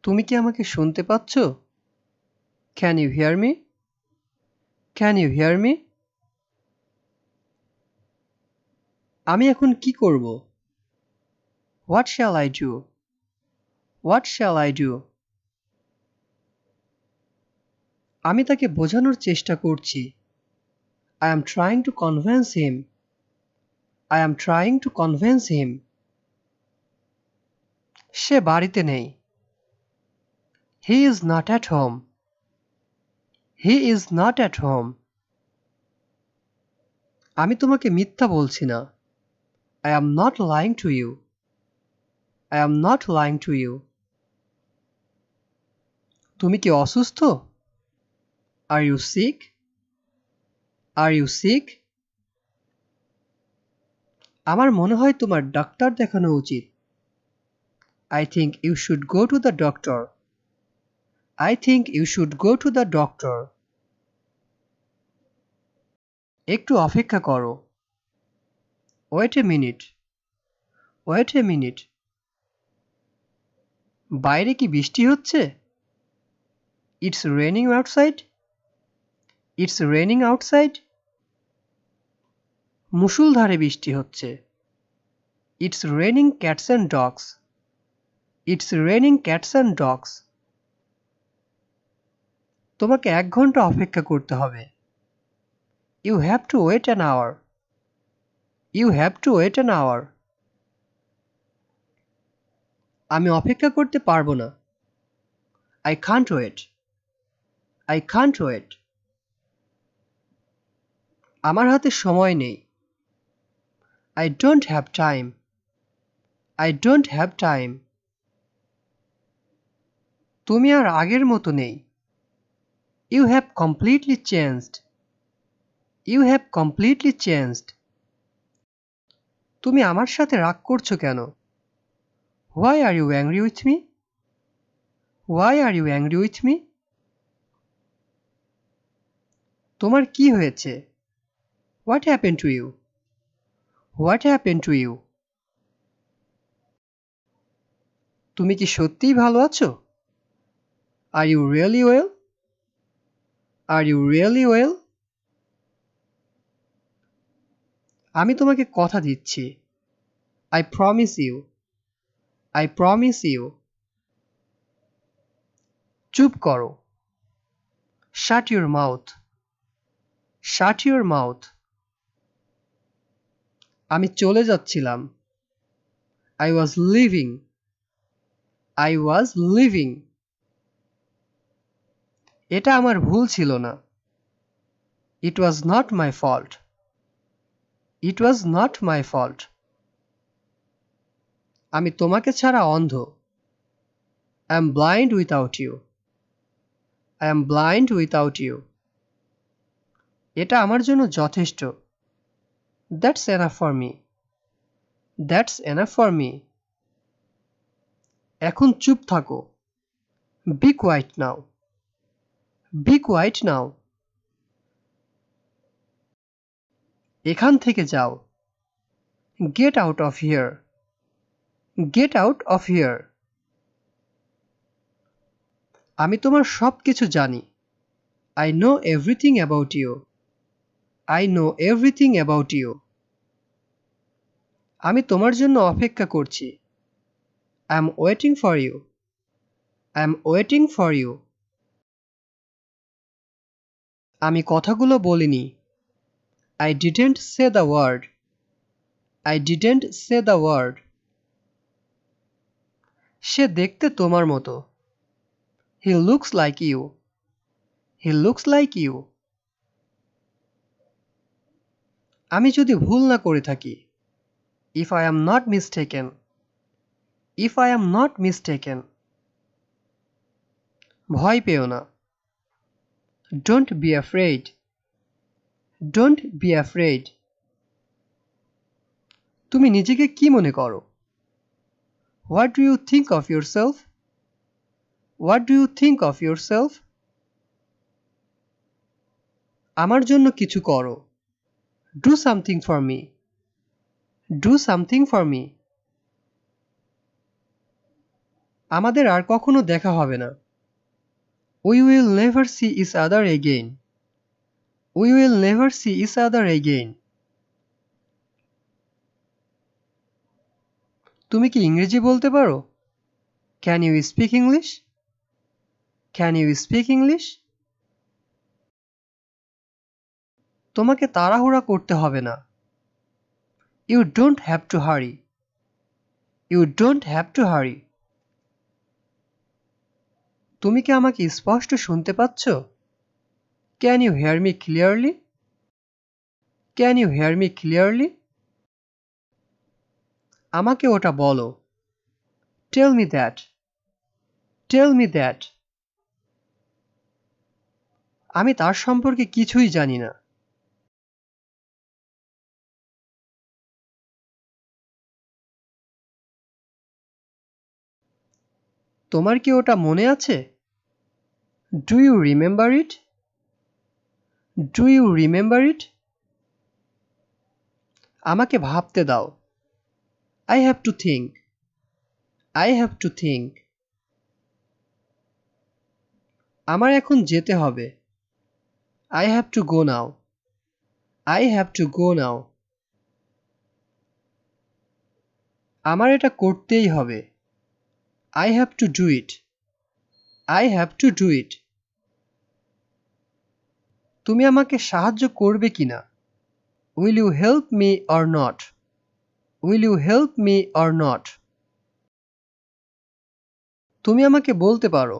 তুমি কি আমাকে শুনতে পাচ্ছ? Can you hear me? Can you hear me? আমি এখন কি করব? What shall I do? What shall I do? আমি তাকে বোঝানোর চেষ্টা করছি। I am trying to convince him. I am trying to convince him. সে বাড়িতে নেই। He is not at home. He is not at home. আমি তোমাকে মিথ্যা বলছি না। I am not lying to you. I am not lying to you. তুমি কি অসুস্থ? Are you sick? Are you sick? আমার মনে হয় তোমার ডাক্তার দেখানো উচিত। I think you should go to the doctor. I think you should go to the doctor. একটু অপেক্ষা করো। Wait a minute. Wait a minute. বাইরে কি বৃষ্টি হচ্ছে? It's raining outside. It's raining outside. মুষলধারে বৃষ্টি হচ্ছে। It's raining cats and dogs. It's raining cats and dogs. তোমাকে 1 ঘন্টা অপেক্ষা করতে হবে। You have to wait an hour. You have to wait an hour. আমি অপেক্ষা করতে পারবো না। I can't wait. I can't wait. আমার হাতে সময় নেই। I don't have time. I don't have time. তুমি আর আগের মতো নেই। You have completely changed. You have completely changed. তুমি আমার সাথে রাগ করছো কেন? Why are you angry with me? Why are you angry with me? তোমার কি হয়েছে? What happened to you? What happened to you? তুমি কি সত্যিই ভালো আছো? Are you really well? Are you really well? আমি তোমাকে কথা দিচ্ছি। I promise you. I promise you. চুপ করো। Shut your mouth. Shut your mouth. আমি চলে যাচ্ছিলাম। I was leaving. I was leaving. এটা আমার ভুল ছিল না। It was not my fault. It was not my fault. আমি তোমাকে ছাড়া অন্ধ। I am blind without you. I am blind without you. এটা আমার জন্য যথেষ্ট। That's enough for me. That's enough for me. এখন চুপ থাকো। Be quiet now. Be quiet now. এখান থেকে যাও। Get out of here. Get out of here. আমি তোমার সব কিছু জানি। I know everything about you. I know everything about you. আমি তোমার জন্য অপেক্ষা করছি। I am waiting for you. I am waiting for you. আমি কথাগুলো বলিনি। I didn't say the word. I didn't say the word. সে দেখতে তোমার মতো। He looks like you. He looks like you. আমি যদি ভুল না করে থাকি। If I am not mistaken. If I am not mistaken. ভয় পেও না। Don't be afraid. Don't be afraid. তুমি নিজেকে কি মনে করো? What do you think of yourself? What do you think of yourself? আমার জন্য কিছু করো। Do something for me. Do something for me. আমাদের আর কখনো দেখা হবে না। We will never see each other again. We will never see each other again. তুমি কি ইংরেজি বলতে পারো? Can you speak English? Can you speak English? তোমাকে তাড়াহুড়া করতে হবে না। You don't have to hurry. You don't have to hurry. তুমি কি আমাকে স্পষ্ট শুনতে পাচ্ছ? Can you hear me clearly? Can you hear me clearly? আমাকে ওটা বলো। Tell me that. Tell me that. আমি তার সম্পর্কে কিছুই জানি না। তোমার কি ওটা মনে আছে? Do you remember it? Do you remember it? আমাকে ভাবতে দাও। I have to think. I have to think. আমার এখন যেতে হবে। I have to go now. I have to go now. আমার এটা করতেই হবে। I have to do it. I have to do it. তুমি আমাকে সাহায্য করবে কিনা? Will you help me or not? Will you help me or not? তুমি আমাকে বলতে পারো।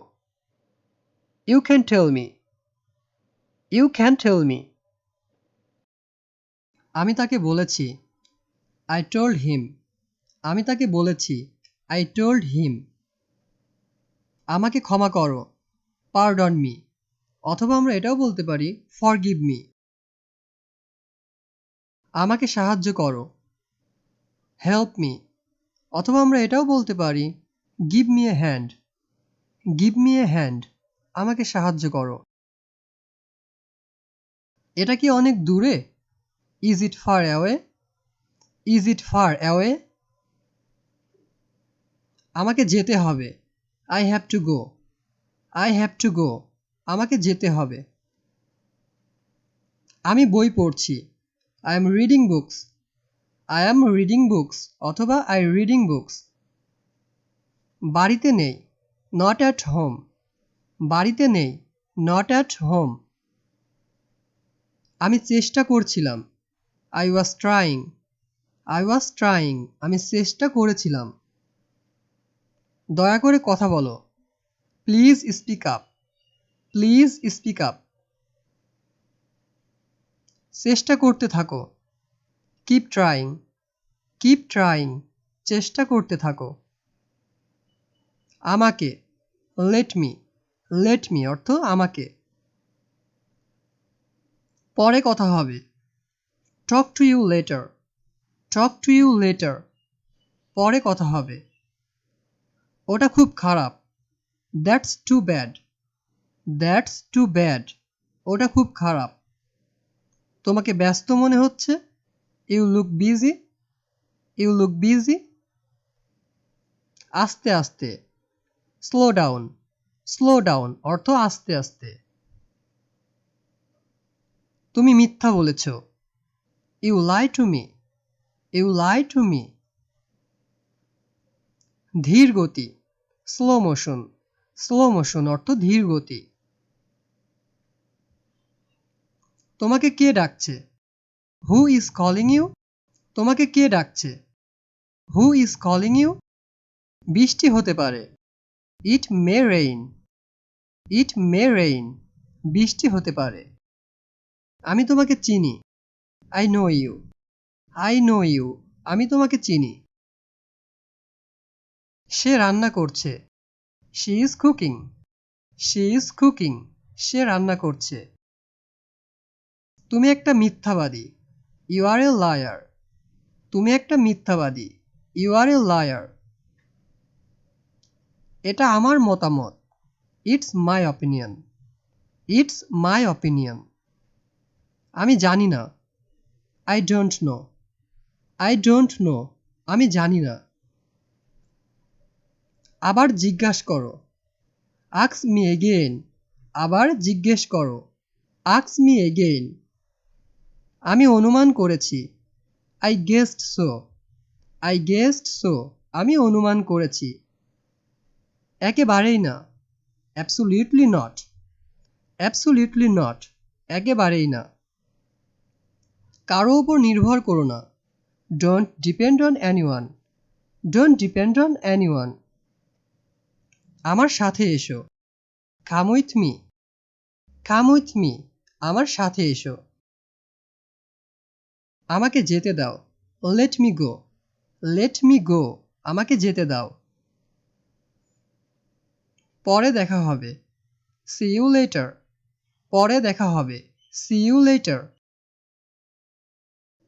You can tell me. You can tell me. আমি তাকে বলেছি। I told him. আমি তাকে বলেছি। I told him. আমাকে ক্ষমা করো। Pardon me. অথবা আমরা এটাও বলতে পারি forgive me. আমাকে সাহায্য করো। Help me. অথবা আমরা এটাও বলতে পারি give me a hand. Give me a hand. আমাকে সাহায্য করো। এটা কি অনেক দূরে? Is it far away? Is it far away? আমাকে যেতে হবে। I have to go. I have to go. আমাকে যেতে হবে। আমি বই পড়ছি। I am reading books. I am reading books অথবা I reading books. বাড়িতে নেই। Not at home. বাড়িতে নেই। Not at home. আমি চেষ্টা করছিলাম। I was trying. I was trying. আমি চেষ্টা করেছিলাম। দয়া করে কথা বলো। Please speak up. Please speak up. চেষ্টা করতে থাকো। Keep trying. Keep trying. চেষ্টা করতে থাকো। আমাকে। Let me. Let me অর্থ আমাকে। পরে কথা হবে। Talk to you later. Talk to you later. পরে কথা হবে। ওটা খুব খারাপ। That's too bad. That's too bad. ওটা খুব খারাপ। তোমাকে ব্যস্ত মনে হচ্ছে? You look busy. You look busy. আস্তে আস্তে। Slow down. Slow down অর্থ আস্তে আস্তে। তুমি মিথ্যা বলেছ। You lie to me. You lie to me. ধীর গতি। Slow motion. Slow motion অর্থ ধীর গতি। তোমাকে কে ডাকছে? Who is calling you? তোমাকে কে ডাকছে? Who is calling you? বৃষ্টি হতে পারে। It may rain. It may rain. বৃষ্টি হতে পারে। আমি তোমাকে চিনি। I know you. I know you. আমি তোমাকে চিনি। সে রান্না করছে। She is cooking. She is cooking. সে রান্না করছে। তুমি একটা মিথ্যাবাদী। You are a liar. তুমি একটা মিথ্যাবাদী। You are a liar. এটা আমার মতামত। It's my opinion. It's my opinion. আমি জানি না। I don't know. I don't know. আমি জানি না। আবার জিজ্ঞাসা করো। Ask me again. আবার জিজ্ঞেস করো। Ask me again. আমি অনুমান করেছি। I guessed so. I guessed so. আমি অনুমান করেছি। একেবারেই না। Absolutely not. Absolutely not. একেবারেই না। কারো উপর নির্ভর করো না। Don't depend on anyone. Don't depend on anyone. আমার সাথে এসো। Come with me. Come with me. আমার সাথে এসো। আমাকে যেতে দাও। Let me go. Let me go. আমাকে যেতে দাও। পরে দেখা হবে। See you later. পরে দেখা হবে। See you later.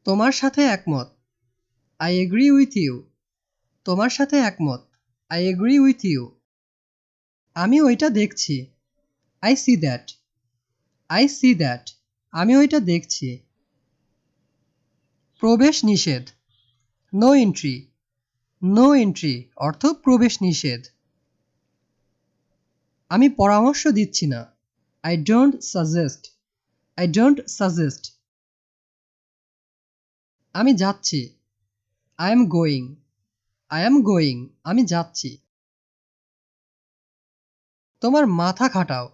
তোমার সাথে একমত। I agree with you. তোমার সাথে একমত। I agree with you. আমি ওইটা দেখছি। I see that. I see that. আমি ওইটা দেখছি। প্রবেশ নিষেধ। No entry. নো এন্ট্রি অর্থ প্রবেশ নিষেধ। আমি পরামর্শ দিচ্ছি না। I don't suggest. I don't suggest. আমি যাচ্ছি। I am going. I am going. আমি যাচ্ছি। তোমার মাথা খাটাও।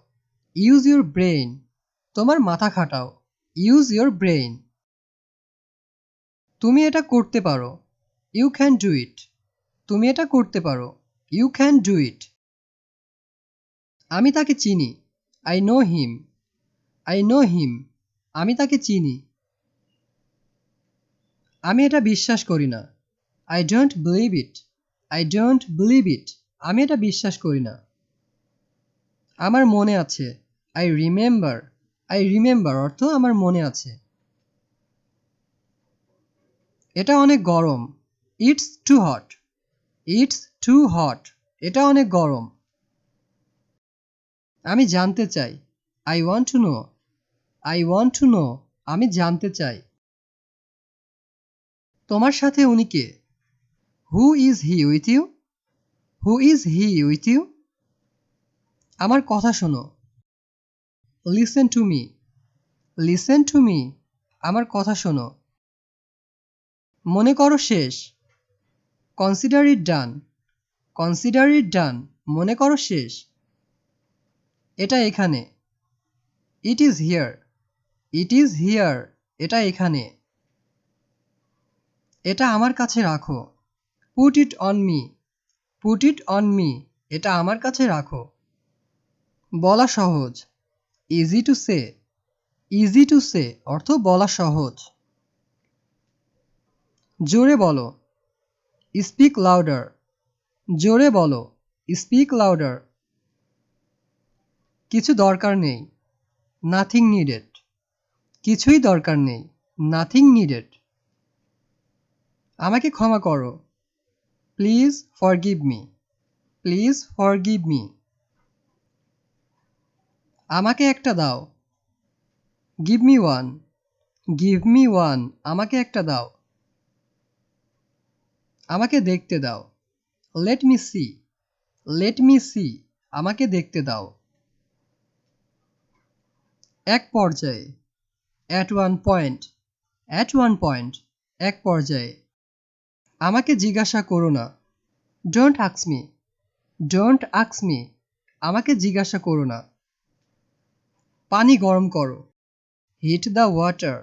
Use your brain. তোমার মাথা খাটাও। Use your brain. তুমি এটা করতে পারো। You can do it. তুমি এটা করতে পারো। You can do it. আমি তাকে চিনি। I know him. I know him. আমি তাকে চিনি। আমি এটা বিশ্বাস করি না। I don't believe it. I don't believe it. আমি এটা বিশ্বাস করি না। আমার মনে আছে। I remember. আই রিমেম্বার অর্থ আমার মনে আছে। এটা অনেক গরম। It's too hot. It's too hot. এটা অনেক গরম। আমি জানতে চাই। I want to know. I want to know. আমি জানতে চাই। তোমার সাথে উনি কে? Who is he with you? Who is he with you? আমার কথা শোনো। Listen to me. Listen to me. আমার কথা শোনো। মনে করো শেষ। Consider it done. Consider it done. মনে করো শেষ। এটা এখানে। It is here. It is here. এটা এখানে। এটা আমার কাছে রাখো। Put it on me. Put it on me. এটা আমার কাছে রাখো। বলা সহজ। Easy to say. Easy to say অর্থ বলা সহজ। জোরে বলো। Speak louder. জোরে বলো। Speak louder. কিছু দরকার নেই। Nothing needed. কিছুই দরকার নেই। Nothing needed. আমাকে ক্ষমা করো। Please forgive me. Please forgive me. আমাকে একটা দাও। Give me one. Give me one. আমাকে একটা দাও। আমাকে দেখতে দাও। Let me see. Let me see. আমাকে দেখতে দাও। এক পর্যায়ে। At one point. At one point. এক পর্যায়ে। আমাকে জিজ্ঞাসা করো না। Don't ask me. Don't ask me. আমাকে জিজ্ঞাসা করো না। পানি গরম করো। Heat the water.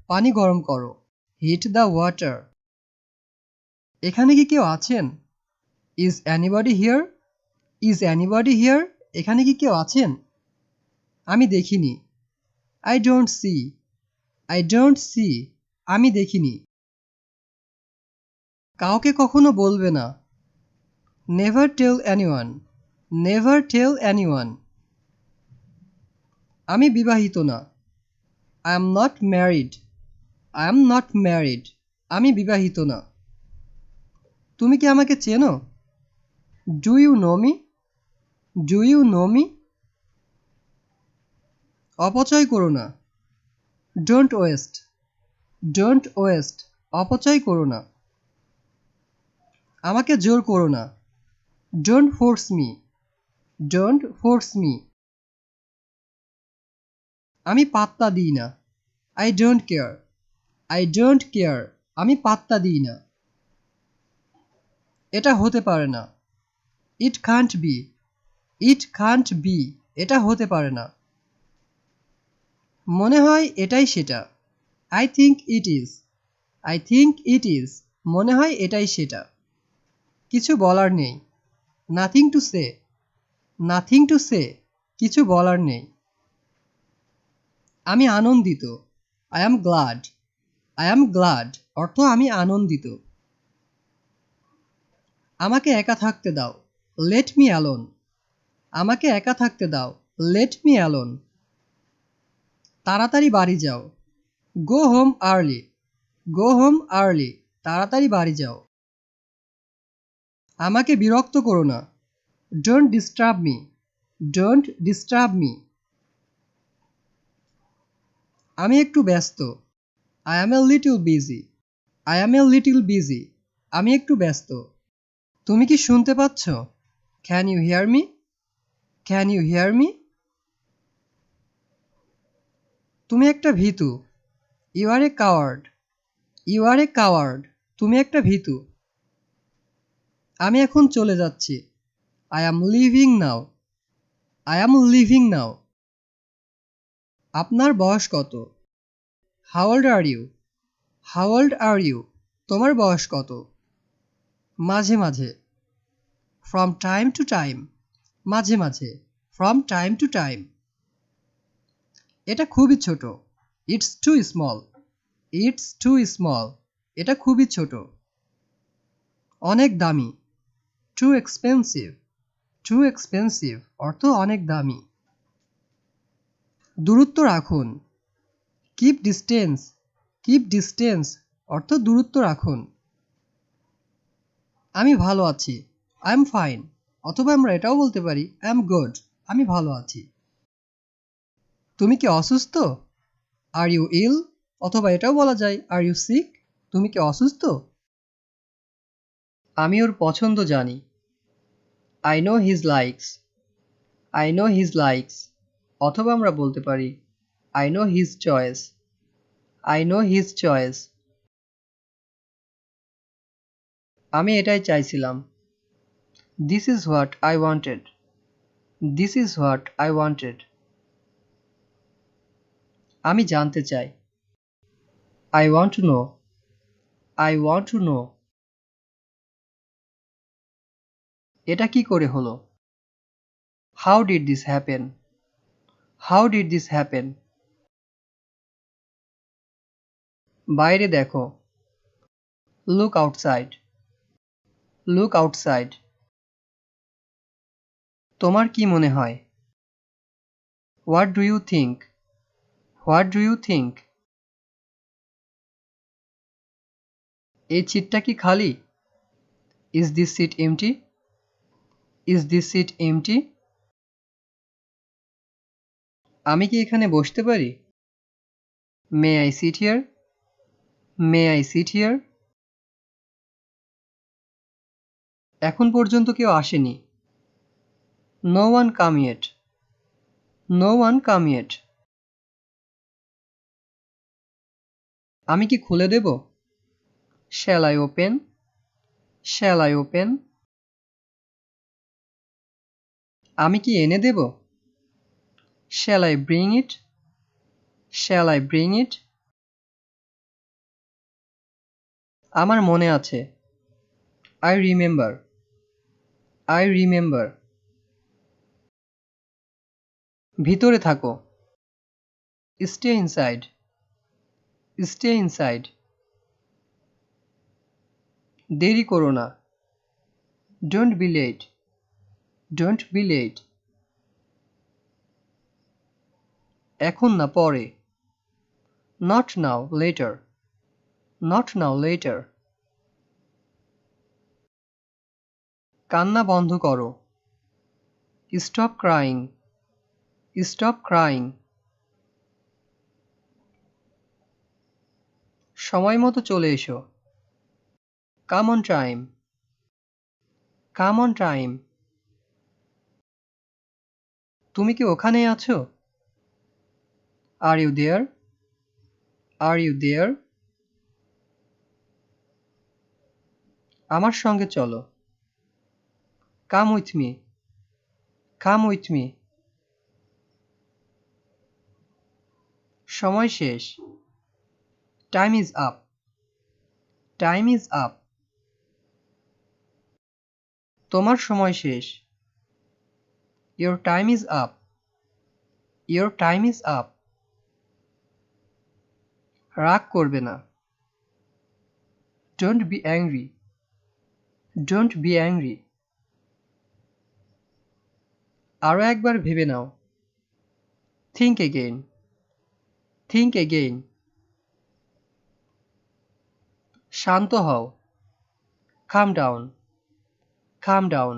পানি গরম করো। Heat the water. এখানে কি কেউ আছেন? Is anybody here? Is anybody here? এখানে কি কেউ আছেন? আমি দেখিনি। I don't see. I don't C. আমি দেখিনি। কাউকে কখনো বলবে না। Never tell anyone. Never tell anyone. আমি বিবাহিত না। I am not married. I am not married. আমি বিবাহিত না। তুমি কি আমাকে চেনো? Do you know me? Do you know me? অপচয় করো না। Don't waste. Don't waste. অপচয় করো না। আমাকে জোর করো না। Don't force me. Don't force me. আমি পাত্তা দিই না। I don't care. I don't care. আমি পাত্তা দিই না। এটা হতে পারে না। It can't be. It can't be. এটা হতে পারে না। মনে হয় এটাই সেটা। I think it is. I think it is. মনে হয় এটাই সেটা। কিছু বলার নেই। Nothing to say. Nothing to say. কিছু বলার নেই। আমি আনন্দিত। I am glad. I am glad. অর্থ আমি আনন্দিত। আমাকে একা থাকতে দাও। Let me alone. আমাকে একা থাকতে দাও। Let me alone. তাড়াতাড়ি বাড়ি যাও। Go home early. Go home early. তাড়াতাড়ি বাড়ি যাও। আমাকে বিরক্ত করো না। Don't disturb me. Don't disturb me. আমি একটু ব্যস্ত। I am a little busy. I am a little busy. আমি একটু ব্যস্ত। তুমি কি শুনতে পাচ্ছ? Can you hear me? Can you hear me? তুমি একটা ভীতু। You are a coward. You are a coward. তুমি একটা ভীতু। আমি এখন চলে যাচ্ছি। I am leaving now. I am leaving now. আপনার বয়স কত? How old are you? How old are you? তোমার বয়স কত? মাঝে মাঝে। From time to time. মাঝে মাঝে। From time to time. এটা খুবই ছোট। It's too small. It's too small. এটা খুবই ছোট। অনেক দামি। Too expensive. Too expensive. অর্থ অনেক দামি। দূরত্ব রাখুন। Keep distance. Keep distance. অর্থ দূরত্ব রাখুন। আমি ভালো আছি। I am fine. অথবা আমরা এটাও বলতে পারি I am good. আমি ভালো আছি। তুমি কি অসুস্থ? Are you ill? অথবা এটাও বলা যায় Are you sick? তুমি কি অসুস্থ? আমি ওর পছন্দ জানি। I know his likes. I know his likes. অথবা আমরা বলতে পারি I know his choice. I know his choice. আমি এটাই চাইছিলাম। This is what I wanted. This is what I wanted. আমি জানতে চাই। I want to know. I want to know. এটা কি করে হলো? How did this happen? How did this happen? বাইরে দেখো। Look outside. Look outside. তোমার কি মনে হয়? What do you think? What do you think? এই সিটটা কি খালি? Is this seat empty? Is this seat empty? আমি কি এখানে বসতে পারি? May I sit here? May I sit here? এখন পর্যন্ত কেউ আসেনি। No one come yet. No one come yet. আমি কি খুলে দেব? Shall I open? Shall I open? আমি কি এনে দেব? Shall I bring it? Shall I bring it? আমার মনে আছে। I remember. I remember. ভিতরে থাকো। Stay inside. Stay inside. দেরি করো না। Don't be late. Don't be late. এখন না পরে। Not now, later. Not now, later. কান্না বন্ধ করো। Stop crying. Stop crying. সময় মতো চলে এসো। Come on time. Come on time. তুমি কি ওখানেই আছো? Are you there? Are you there? আমার সঙ্গে চলো। Come with me. Come with me. সময় শেষ। Time is up. Time is up. তোমার সময় শেষ। Your time is up. Your time is up. রাগ করবে না। Don't be angry. Don't be angry. আরো একবার ভেবে নাও। Think again. Think again. শান্ত হও। Calm down. Calm down.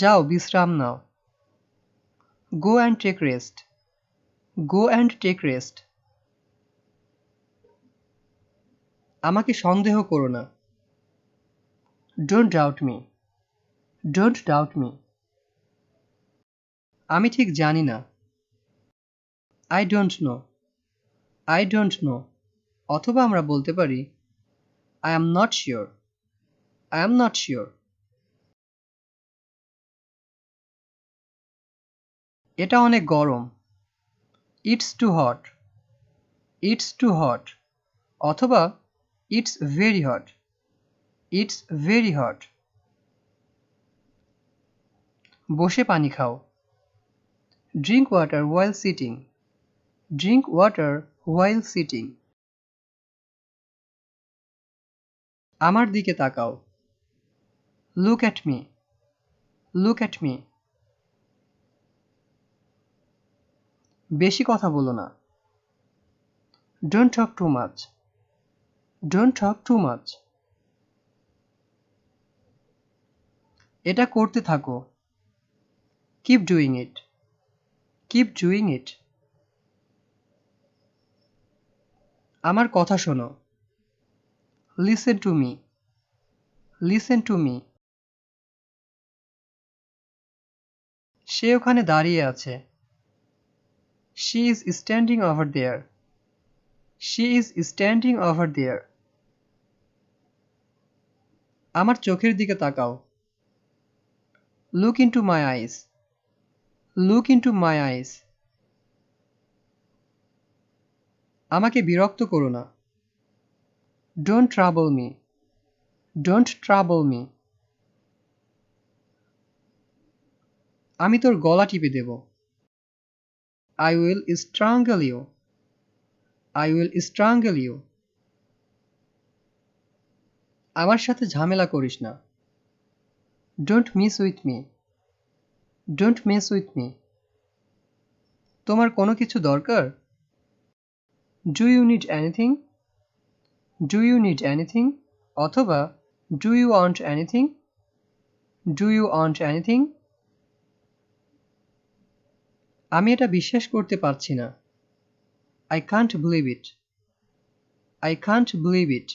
যাও বিশ্রাম নাও। Go and take rest. Go and take rest. আমাকে সন্দেহ করো না। Don't doubt me. Don't doubt me. আমি ঠিক জানি না। I don't know. I don't know. অথবা আমরা বলতে পারি I am not sure. I am not sure. এটা অনেক গরম। It's too hot. It's too hot. অথবা It's very hot. It's very hot. বসে পানি খাও। Drink water while sitting. Drink water while sitting. আমার দিকে তাকাও। Look at me. Look at me. বেশি কথা বলো না। Don't talk too much. Don't talk too much. এটা করতে থাকো। Keep doing it. Keep doing it. আমার কথা শোনো। Listen to me. Listen to me. সে ওখানে দাঁড়িয়ে আছে। She is standing over there. She is standing over there. আমার চোখের দিকে তাকাও। Look into my eyes. Look into my eyes. আমাকে বিরক্ত করো না। Don't trouble me. Don't trouble me. আমি তোর গলা টিপে দেব। I will strangle you. I will strangle you. আমার সাথে ঝামেলা করিস না। Don't mess with me. Don't mess with me. তোমার কোনো কিছু দরকার? Do you need anything? Do you need anything? অথবা Do you want anything? Do you want anything? আমি এটা বিশ্বাস করতে পারছি না। I can't believe it. I can't believe it.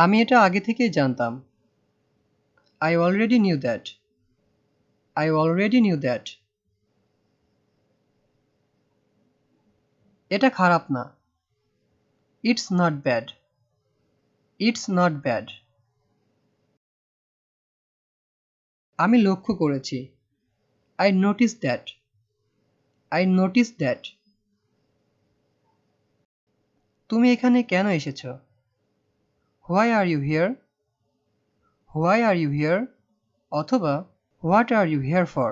আমি এটা আগে থেকেই জানতাম। I already knew that. I already knew that. এটা খারাপ না। It's not bad. It's not bad. আমি লক্ষ্য করেছি। I noticed that. I noticed that. তুমি এখানে কেন এসেছো? Why are you here? Why are you here? অথবা What are you here for?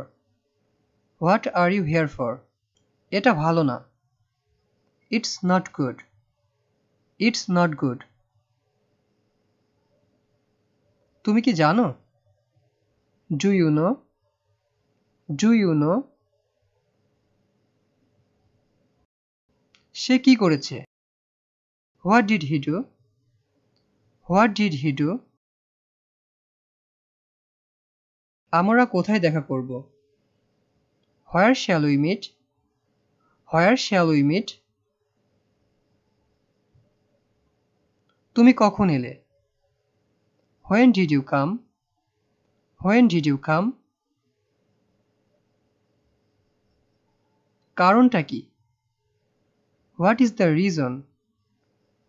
What are you here for? এটা ভালো না। It's not good. It's not good. তুমি কি জানো? Do you know? Do you know? সে কি করেছে? What did he do? What did he do? আমরা কোথায় দেখা করব? Where shall we meet? Where shall we meet? তুমি কখন এলে? When did you come? When did you come? কারণটা কি? What is the reason?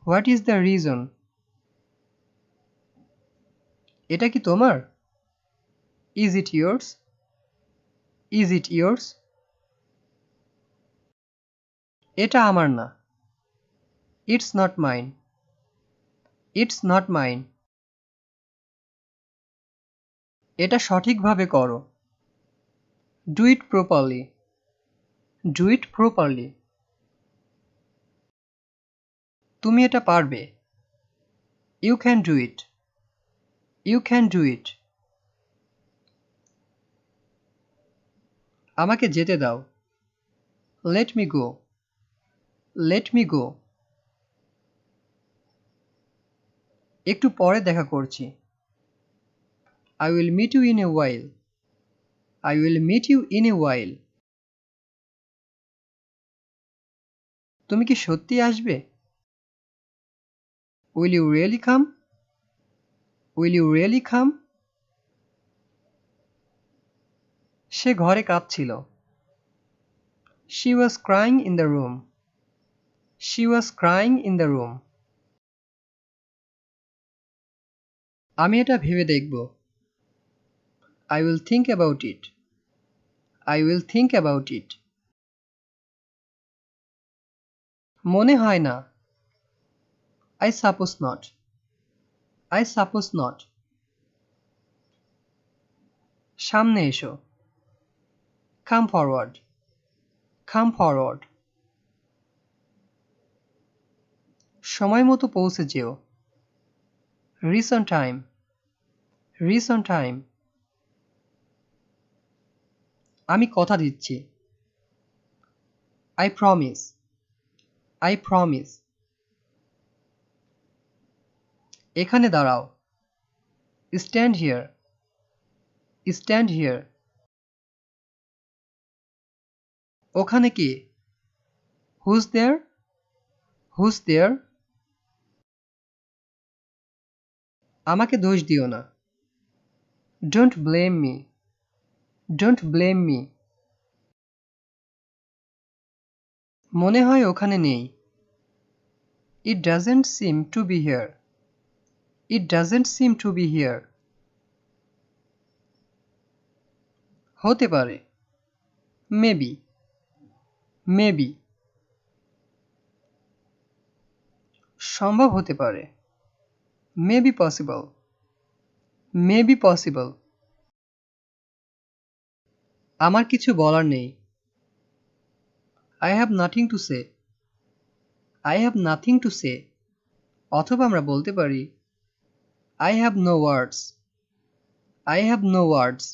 What is the reason? এটা কি তোমার? Is it yours? Is it yours? এটা আমার না। It's not mine. It's not mine. এটা সঠিকভাবে করো। Do it properly. Do it properly. তুমি এটা পারবে। You can do it. You can do it. আমাকে যেতে দাও। Let me go. Let me go. একটু পরে দেখা করছি। I will meet you in a while. I will meet you in a while. তুমি কি সত্যি আসবে? Will you really come? Will you really come? সে ঘরে কাঁদছিল। She was crying in the room. She was crying in the room. আমি এটা ভেবে দেখব। I will think about it. I will think about it. মনে হয় না। I suppose not. I suppose not. সামনে এসো। Come forward. Come forward. সময় মতো পৌঁছে যেও। Reach on time. Reach on time. আমি কথা দিচ্ছি। I promise. I promise. এখানে দাঁড়াও। Stand here. Stand here. ওখানে কে? Who's there? Who's there? আমাকে দোষ দিও না। Don't blame me. Don't blame me. মনে হয় ওখানে নেই। It doesn't seem to be here. It doesn't seem to be here. হতে পারে। Maybe. Maybe. সম্ভব হতে পারে। May be possible. May be possible. আমার কিছু বলার নেই। I have nothing to say. I have nothing to say. অথবা আমরা বলতে পারি I have no words. I have no words.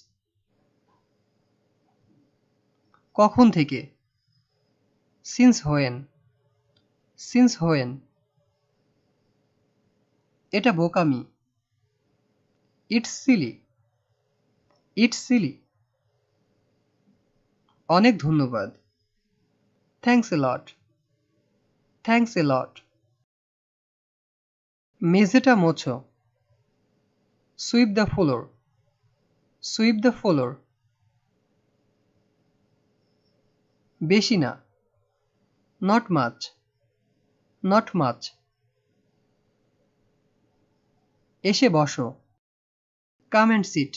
কখন থেকে? Since when? Since when? এটা বোকামি। It's silly. It's silly. অনেক ধন্যবাদ। Thanks a lot. Thanks a lot. মেঝেটা মোছো। Sweep the floor. Sweep the floor. বেশি না। Not much. Not much. এসে বসো। Come and sit.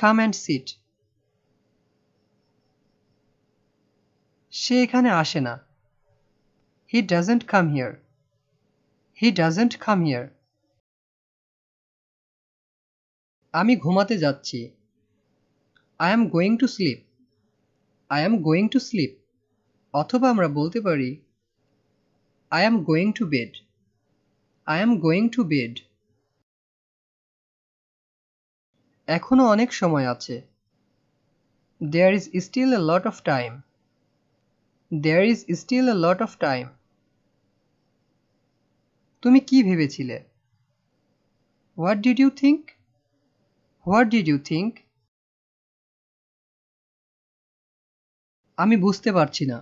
Come and sit. সে এখানে আসে না। He doesn't come here. He doesn't come here. আমি ঘুমাতে যাচ্ছি। I am going to sleep. I am going to sleep. অথবা আমরা বলতে পারি I am going to bed. I am going to bed. এখনো অনেক সময় আছে। There is still a lot of time. There is still a lot of time. তুমি কি ভেবেছিলে? What did you think? What did you think? আমি বুঝতে পারছি না।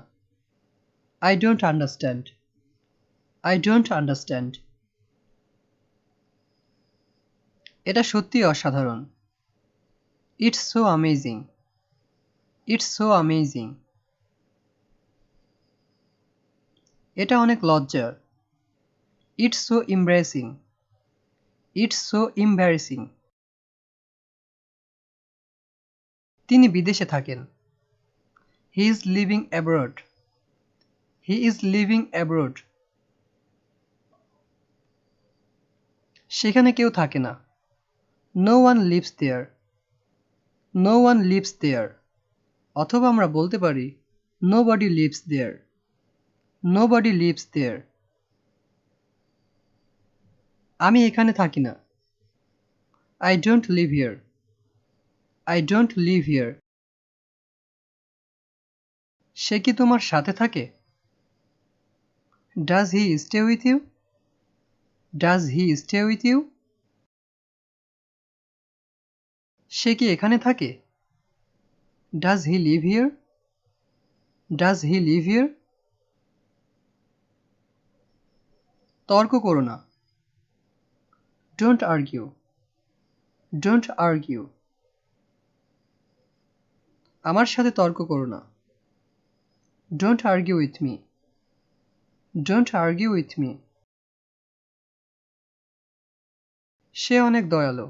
I don't understand. I don't understand. এটা সত্যিই অসাধারণ। It's so amazing. It's so amazing. এটা অনেক লজ্জার। It's so embarrassing. It's so embarrassing. তিনি বিদেশে থাকেন। He is living abroad. He is living abroad. সেখানে কেউ থাকে না। No one lives there. No one lives there. অথবা আমরা বলতে পারি nobody lives there. Nobody lives there. আমি এখানে থাকি না। I don't live here. I don't live here. সে কি তোমার সাথে থাকে? Does he stay with you? Does he stay with you? সে কি এখানে থাকে? Does he live here? Does he live here? তর্ক করো না। Don't argue. Don't argue. আমার সাথে তর্ক করো না। Don't argue with me. Don't argue with me. সে অনেক দয়ালু।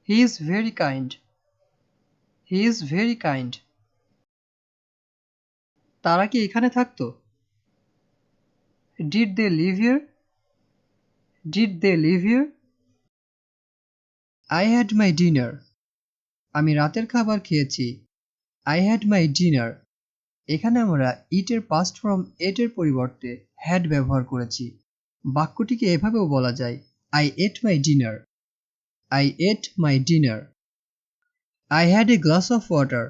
He is very kind. He is very kind. তারা কি এখানে থাকতো? Did they live here? Did they live here? I had my dinner. আমি রাতের খাবার খেয়েছি। I had my dinner. এখানে আমরা eat এর past form ate এর পরিবর্তে had ব্যবহার করেছি। বাক্যটিকে এভাবেও বলা যায় I ate my dinner. I ate my dinner. I had a glass of water.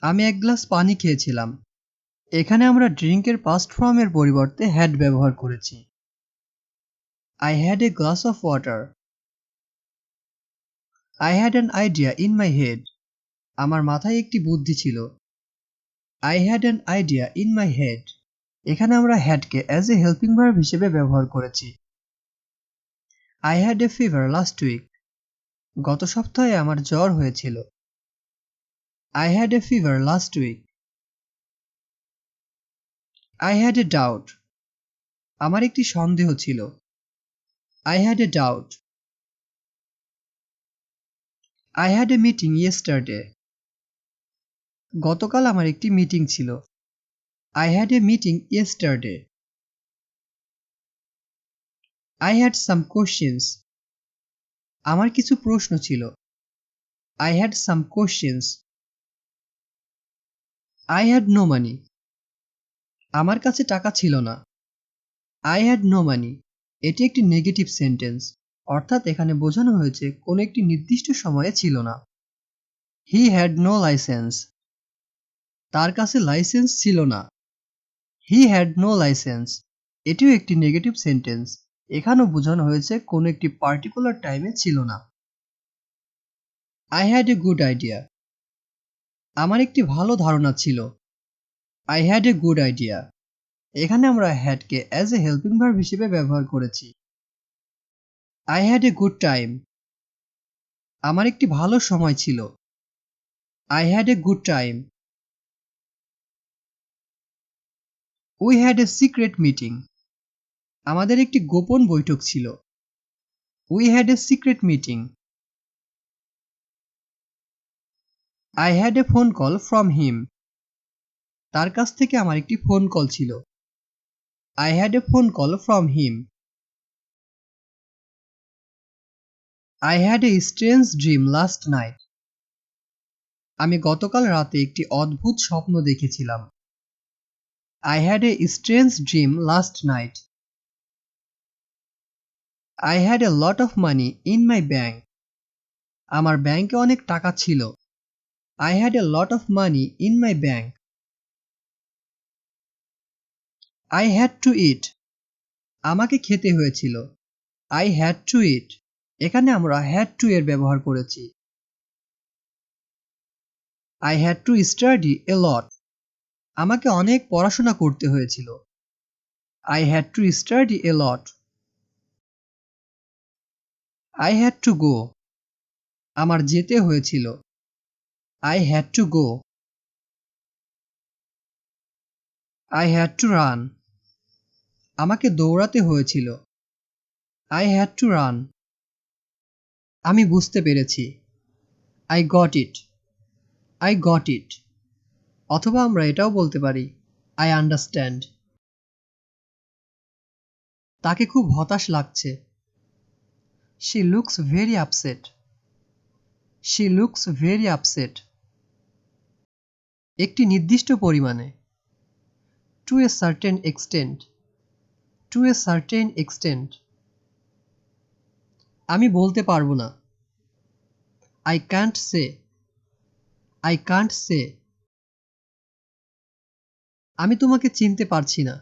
আমি এক গ্লাস পানি খেয়েছিলাম। এখানে আমরা drink এর past form এর পরিবর্তে had ব্যবহার করেছি। I had a glass of water. I had an idea in my head. আমার মাথায় একটি বুদ্ধি ছিল। I had an idea in my head. এখানে আমরা had K as a helping verb হিসেবে ব্যবহার করেছি। I had a fever last week. গত সপ্তাহে আমার জ্বর হয়েছিল। I had a fever last week. I had a doubt. আমার একটি সন্দেহ ছিল। I had a doubt. I had a meeting yesterday. গতকাল আমার একটি মিটিং ছিল। I had a meeting yesterday. I had some questions. আমার কিছু প্রশ্ন ছিল। I had some questions. I had no money. আমার কাছে টাকা ছিল না। I had no money. এটি একটি নেগেটিভ সেন্টেন্স, অর্থাৎ এখানে বোঝানো হয়েছে কোনো একটি নির্দিষ্ট সময়ে ছিল না। He had no license. তার কাছে লাইসেন্স ছিল না। He had no license. এটিও একটি নেগেটিভ সেন্টেন্স, এখানেও বোঝানো হয়েছে কোনো একটি পার্টিকুলার টাইমে ছিল না। I had a good idea. আমার একটি ভালো ধারণা ছিল। I had a good idea. এখানে আমরা had K as a helping verb হিসেবে ব্যবহার করেছি। I had a good time. আমার একটি ভালো সময় ছিল। I had a good time. We had a secret meeting. আমাদের একটি গোপন বৈঠক ছিল। We had a secret meeting. I had a phone call from him. তার কাছ থেকে আমার একটি ফোন কল ছিল। I had a phone call from him. I had a strange dream last night. আমি গতকাল রাতে একটি অদ্ভুত স্বপ্ন দেখেছিলাম। I had a strange dream last night. I had a lot of money in my bank. আমার ব্যাংকে অনেক টাকা ছিল। I had a lot of money in my bank. I had to eat. আমাকে খেতে হয়েছিল। I had to eat. এখানে আমরা had to এর ব্যবহার করেছি। I had to study a lot. আমাকে অনেক পড়াশোনা করতে হয়েছিল। I had to study a lot. I had to go. আমার যেতে হয়েছিল I had to go I had to run আমাকে দৌড়াতে হয়েছিল I had to run আমি বুঝতে পেরেছি I got it I got it অথবা আমরা এটাও বলতে পারি I understand তাকে খুব হতাশ লাগছে She looks very upset She looks very upset একটি নির্দিষ্ট পরিমাণে To a certain extent To a certain extent আমি বলতে পারবো না I can't say I can't say আমি তোমাকে চিনতে পারছি না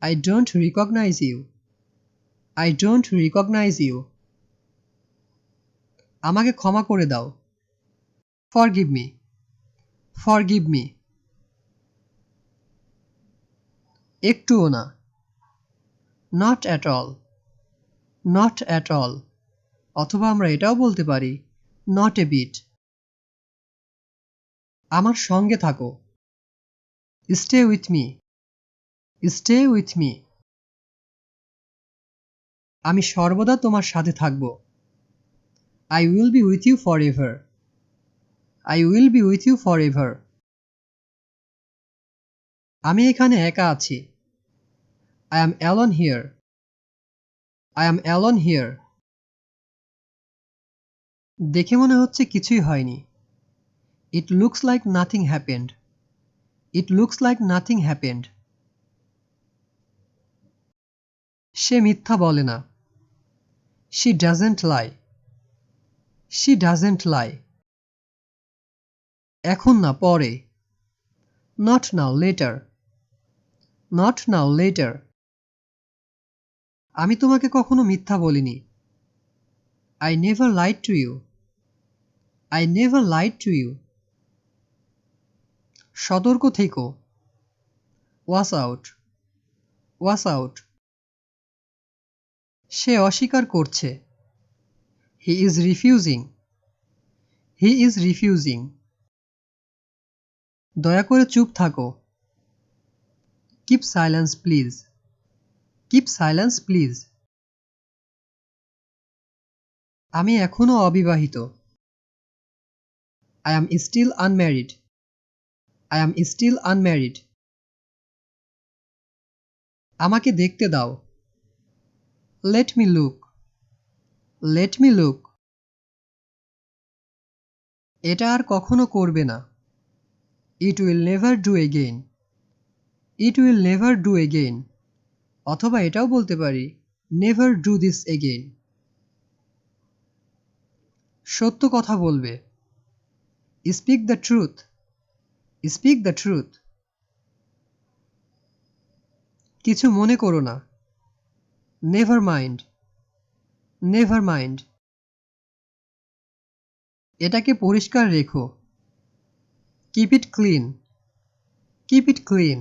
I don't recognize you I don't recognize you আমাকে ক্ষমা করে দাও Forgive me Forgive me একটুও না Not at all Not at all অথবা আমরা এটাও বলতে পারি Not a bit আমার সঙ্গে থাকো Stay with me Stay with me আমি সর্বদা তোমার সাথে থাকব I will be with you forever I will be with you forever আমি এখানে একা আছি I am alone here I am alone here দেখে মনে হচ্ছে কিছুই হয়নি It looks like nothing happened It looks like nothing happened সে মিথ্যা বলে না She doesn't lie She doesn't lie এখন না পরে Not now later Not now later আমি তোমাকে কখনো মিথ্যা বলিনি I never lied to you I never lied to you সতর্ক থেকো Watch out Watch out সে অস্বীকার করছে He is refusing He is refusing দয়া করে চুপ থাকো Keep silence please Keep silence please আমি এখনো অবিবাহিত I am still unmarried I am still unmarried আমাকে দেখতে দাও Let me look Let me look এটা আর কখনো করবে না It will never do again It will never do again অথবা এটাও বলতে পারি Never do this again সত্য কথা বলবে Speak the truth Speak the truth কিছু মনে করো না Never mind Never mind এটাকে পরিষ্কার রেখো Keep it clean Keep it clean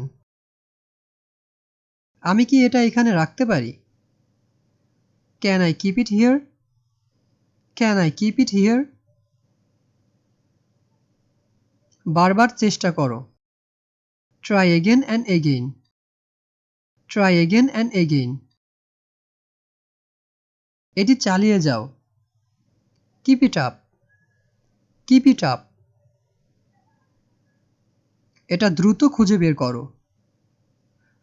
আমি কি এটা এখানে রাখতে পারি Can I keep it here Can I keep it here বারবার চেষ্টা করো Try again and again Try again and again এটি চালিয়ে যাও Keep it up Keep it up এটা দ্রুত খুঁজে বের করো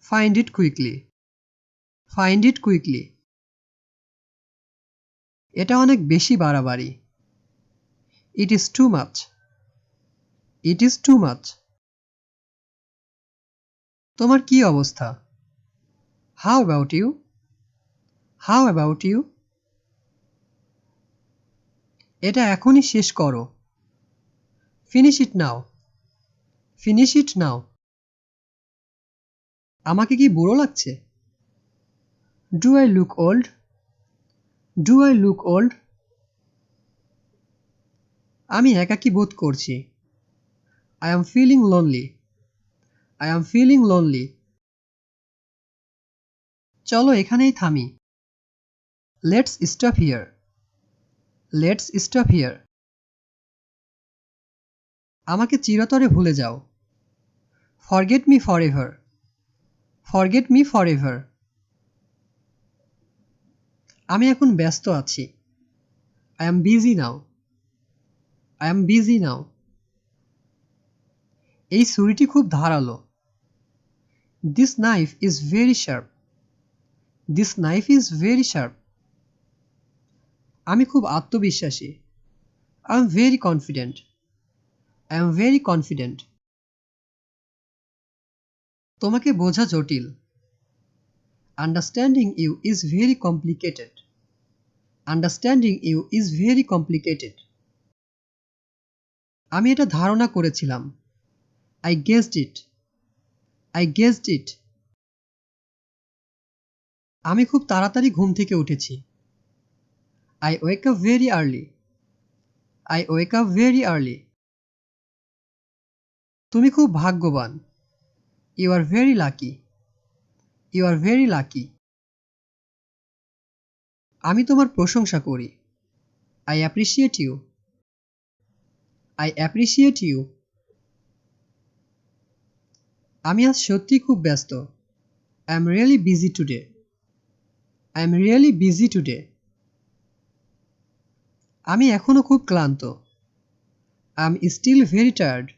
Find it quickly Find it quickly এটা অনেক বেশি বাড়াবাড়ি It is too much It is too much তোমার কি অবস্থা How about you How about you এটা এখনই শেষ করো Finish it now Finish it now আমাকে কি বুড়ো লাগছে Do I look old Do I look old আমি একাকী বোধ করছি I am feeling lonely I am feeling lonely চলো এখানেই থামি Let's stop here let's stop here. আমাকে চিরতরে ভুলে যাও। Forget me forever. Forget me forever. আমি এখন ব্যস্ত আছি। I am busy now. I am busy now. এই ছুরিটি খুব ধারালো। This knife is very sharp. This knife is very sharp. আমি খুব আত্মবিশ্বাসী। I am very confident. I am very confident. তোমাকে বোঝা জটিল। Understanding you is very complicated. Understanding you is very complicated. আমি এটা ধারণা করেছিলাম। I guessed it. I guessed it. আমি খুব তাড়াতাড়ি ঘুম থেকে উঠেছি। I wake up very early. I wake up very early. তুমি খুব ভাগ্যবান। You are very lucky. You are very lucky. আমি তোমার প্রশংসা করি। I appreciate you. I appreciate you. আমি আজ সত্যিই খুব ব্যস্ত। I am really busy today. I am really busy today. আমি এখনো খুব ক্লান্ত। I am still very tired.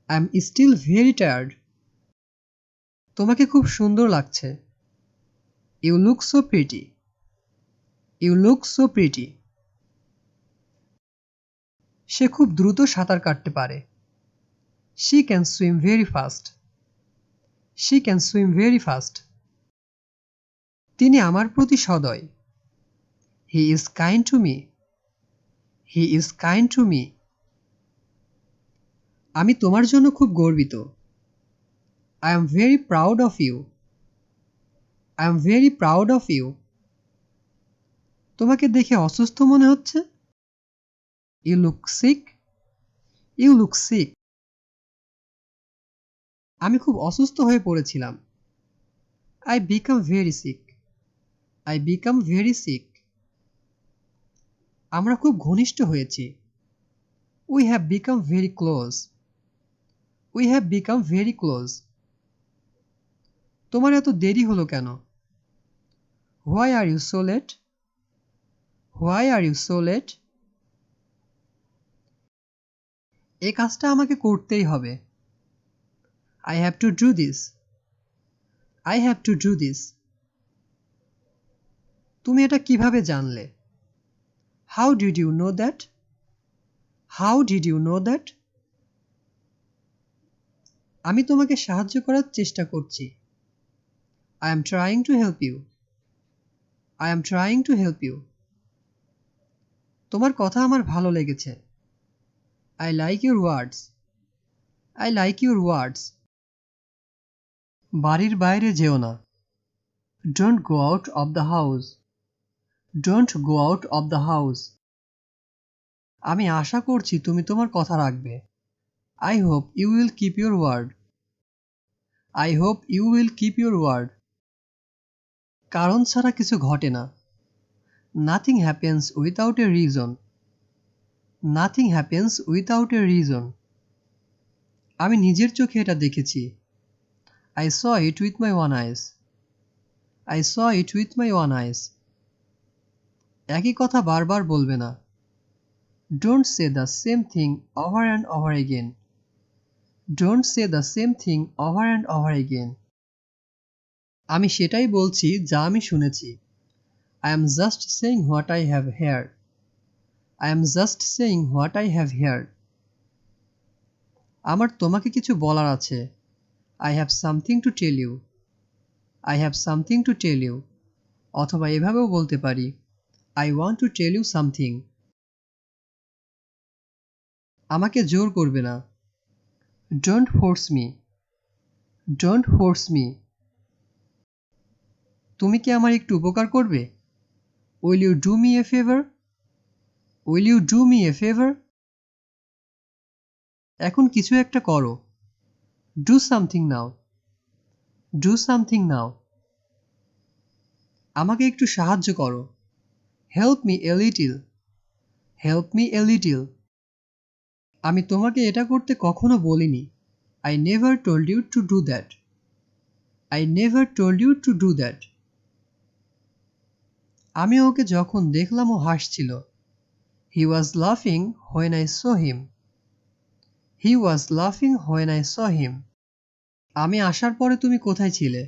I am still very tired. তোমাকে খুব সুন্দর লাগছে। You look so pretty. You look so pretty. সে খুব দ্রুত সাঁতার কাটতে পারে। She can swim very fast. She can swim very fast. তিনি আমার প্রতি সদয়। He is kind to me. He is kind to me. আমি তোমার জন্য খুব গর্বিত। I am very proud of you. I am very proud of you. তোমাকে দেখে অসুস্থ মনে হচ্ছে। You look sick. You look sick. আমি খুব অসুস্থ হয়ে পড়েছিলাম। I become very sick. I become very sick. আমরা খুব ঘনিষ্ঠ হয়েছি। We have become very close. We have become very close. তোমার এত দেরি হলো কেন? Why are you so late? Why are you so late? এই কাজটা আমাকে করতেই হবে। I have to do this. I have to do this. তুমি এটা কিভাবে জানলে? How did you know that? How did you know that? আমি তোমাকে সাহায্য করার চেষ্টা করছি। I am trying to help you. I am trying to help you. তোমার কথা আমার ভালো লেগেছে। I like your words. I like your words. বাড়ির বাইরে যেও না। Don't go out of the house. Don't go out of the house. আমি আশা করছি তুমি তোমার কথা রাখবে। I hope you will keep your word. I hope you will keep your word. কারণ ছাড়া কিছু ঘটে না। Nothing happens without a reason. Nothing happens without a reason. আমি নিজের চোখে এটা দেখেছি। I saw it with my own eyes. I saw it with my own eyes. একই কথা বারবার বলবে না। Don't say the same thing over and over again. Don't say the same thing over and over again. আমি সেটাই বলছি যা আমি শুনেছি। I am just saying what I have heard. I am just saying what I have heard. আমার তোমাকে কিছু বলার আছে। I have something to tell you. I have something to tell you. অথবা এভাবেও বলতে পারি I want to tell you something. আমাকে জোর করবে না। Don't force me. Don't force me. তুমি কি আমার একটু উপকার করবে? Will you do me a favor? Will you do me a favor? এখন কিছু একটা করো। Do something now. Do something now. আমাকে একটু সাহায্য করো। Help me a little. Help me a little. আমি তোমাকে এটা করতে কখনো বলিনি। I never told you to do that. I never told you to do that. আমি ওকে যখন দেখলাম ও হাসছিল। হি ওয়াজ লাফিং হোয়েন আই স হিম। হি ওয়াজ লাফিং হোয়েন আই স হিম। আমি আসার পরে তুমি কোথায় ছিলে?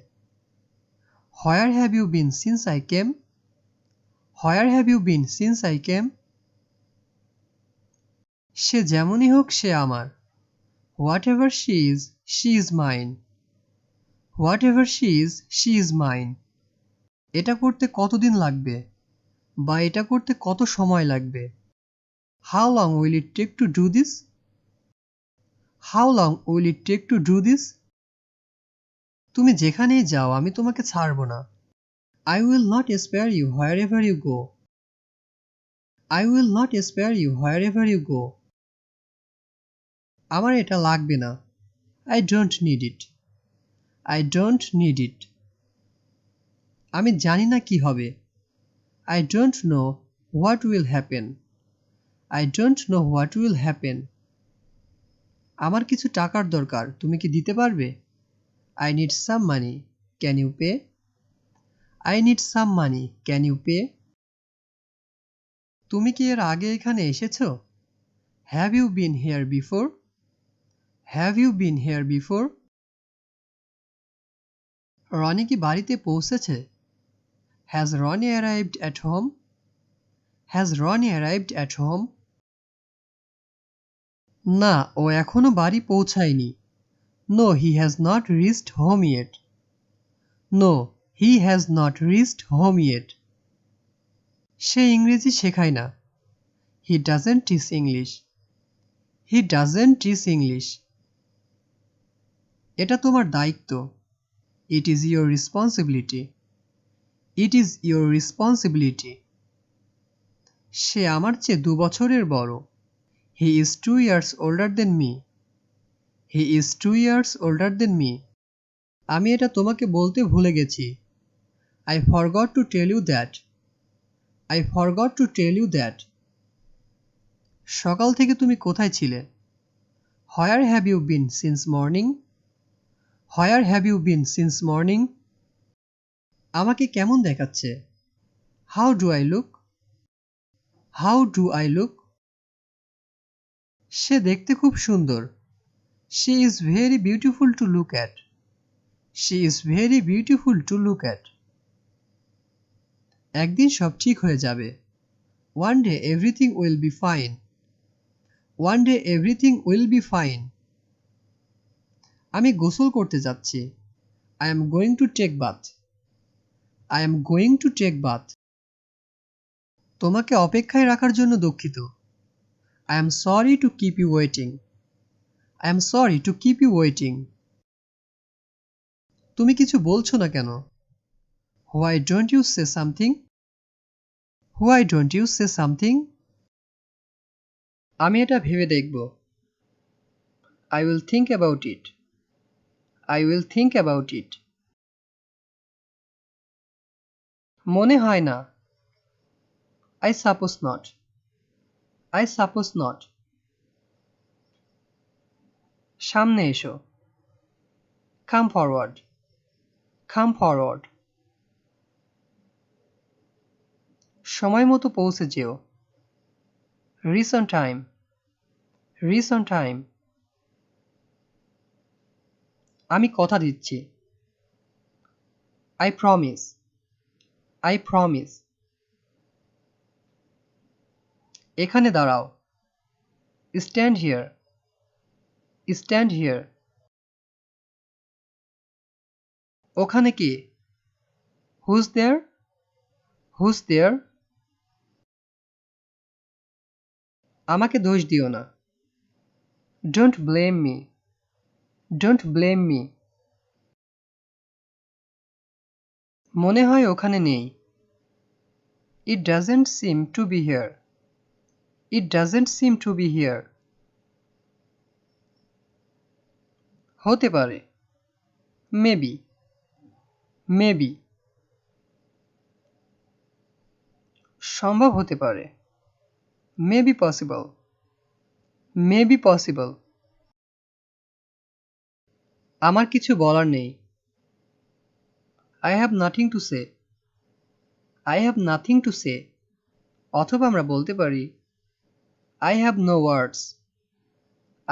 Where have you been since I came? Where have you been since I came? সে যেমনই হোক সে আমার। Whatever she is mine. Whatever she is mine. এটা করতে কতদিন লাগবে? বা এটা করতে কত সময় লাগবে? How long will it take to do this? How long will it take to do this? তুমি যেখানেই যাও আমি তোমাকে ছাড়ব না। I will not spare you wherever you go. I will not spare you wherever you go. আমার এটা লাগবে না। I don't need it. I don't need it. আমি জানি না কি হবে। I don't know what will happen. I don't know what will happen. আমার কিছু টাকার দরকার, তুমি কি দিতে পারবে? I need some money. Can you pay? I need some money. Can you pay? তুমি কি এর আগে এখানে এসেছো? Have you been here before? Have you been here before? Roni কি বাড়িতে পৌঁছেছে? Has Ronnie arrived at home? Has Ronnie arrived at home? না, ও এখনো বাড়ি পৌঁছায়নি। No, he has not reached home yet. No, he has not reached home yet. সে ইংরেজি শেখায় না। He doesn't teach English. He doesn't teach English. এটা তোমার দায়িত্ব। It is your responsibility. It is your responsibility. সে আমার চেয়ে 2 বছরের বড়। He is 2 years older than me. He is 2 years older than me. আমি এটা তোমাকে বলতে ভুলে গেছি। I forgot to tell you that. I forgot to tell you that. সকাল থেকে তুমি কোথায় ছিলে? Where have you been since morning? Where have you been since morning? আমাকে কেমন দেখাচ্ছে? How do I look? How do I look? সে দেখতে খুব সুন্দর। She is very beautiful to look at. She is very beautiful to look at. একদিন সব ঠিক হয়ে যাবে। One day everything will be fine. One day everything will be fine. আমি গোসল করতে যাচ্ছি। I am going to take bath. I am going to take bath. তোমাকে অপেক্ষায় রাখার জন্য দুঃখিত। I am sorry to keep you waiting. I am sorry to keep you waiting. তুমি কিছু বলছো না কেন? Why don't you say something? Why don't you say something? আমি এটা ভেবে দেখব। I will think about it. I will think about it. মনে হয় না। I suppose not. I suppose not. সামনে এসো। Come forward. Come forward. সময় মতো পৌঁছে যেও। Reach on time. Reach on time. আমি কথা দিচ্ছি। I promise. I promise. এখানে দাঁড়াও। Stand here. Stand here. ওখানে কে? Who's there? Who's there? আমাকে দোষ দিও না। Don't blame me. Don't blame me. মনে হয় ওখানে নেই। It doesn't seem to be here. It doesn't seem to be here. হতে পারে। Maybe. Maybe. সম্ভব হতে পারে। may be possible, may be possible. আমার কিছু বলার নেই। I have nothing to say, I have nothing to say. অথবা আমরা বলতে পারি I have no words,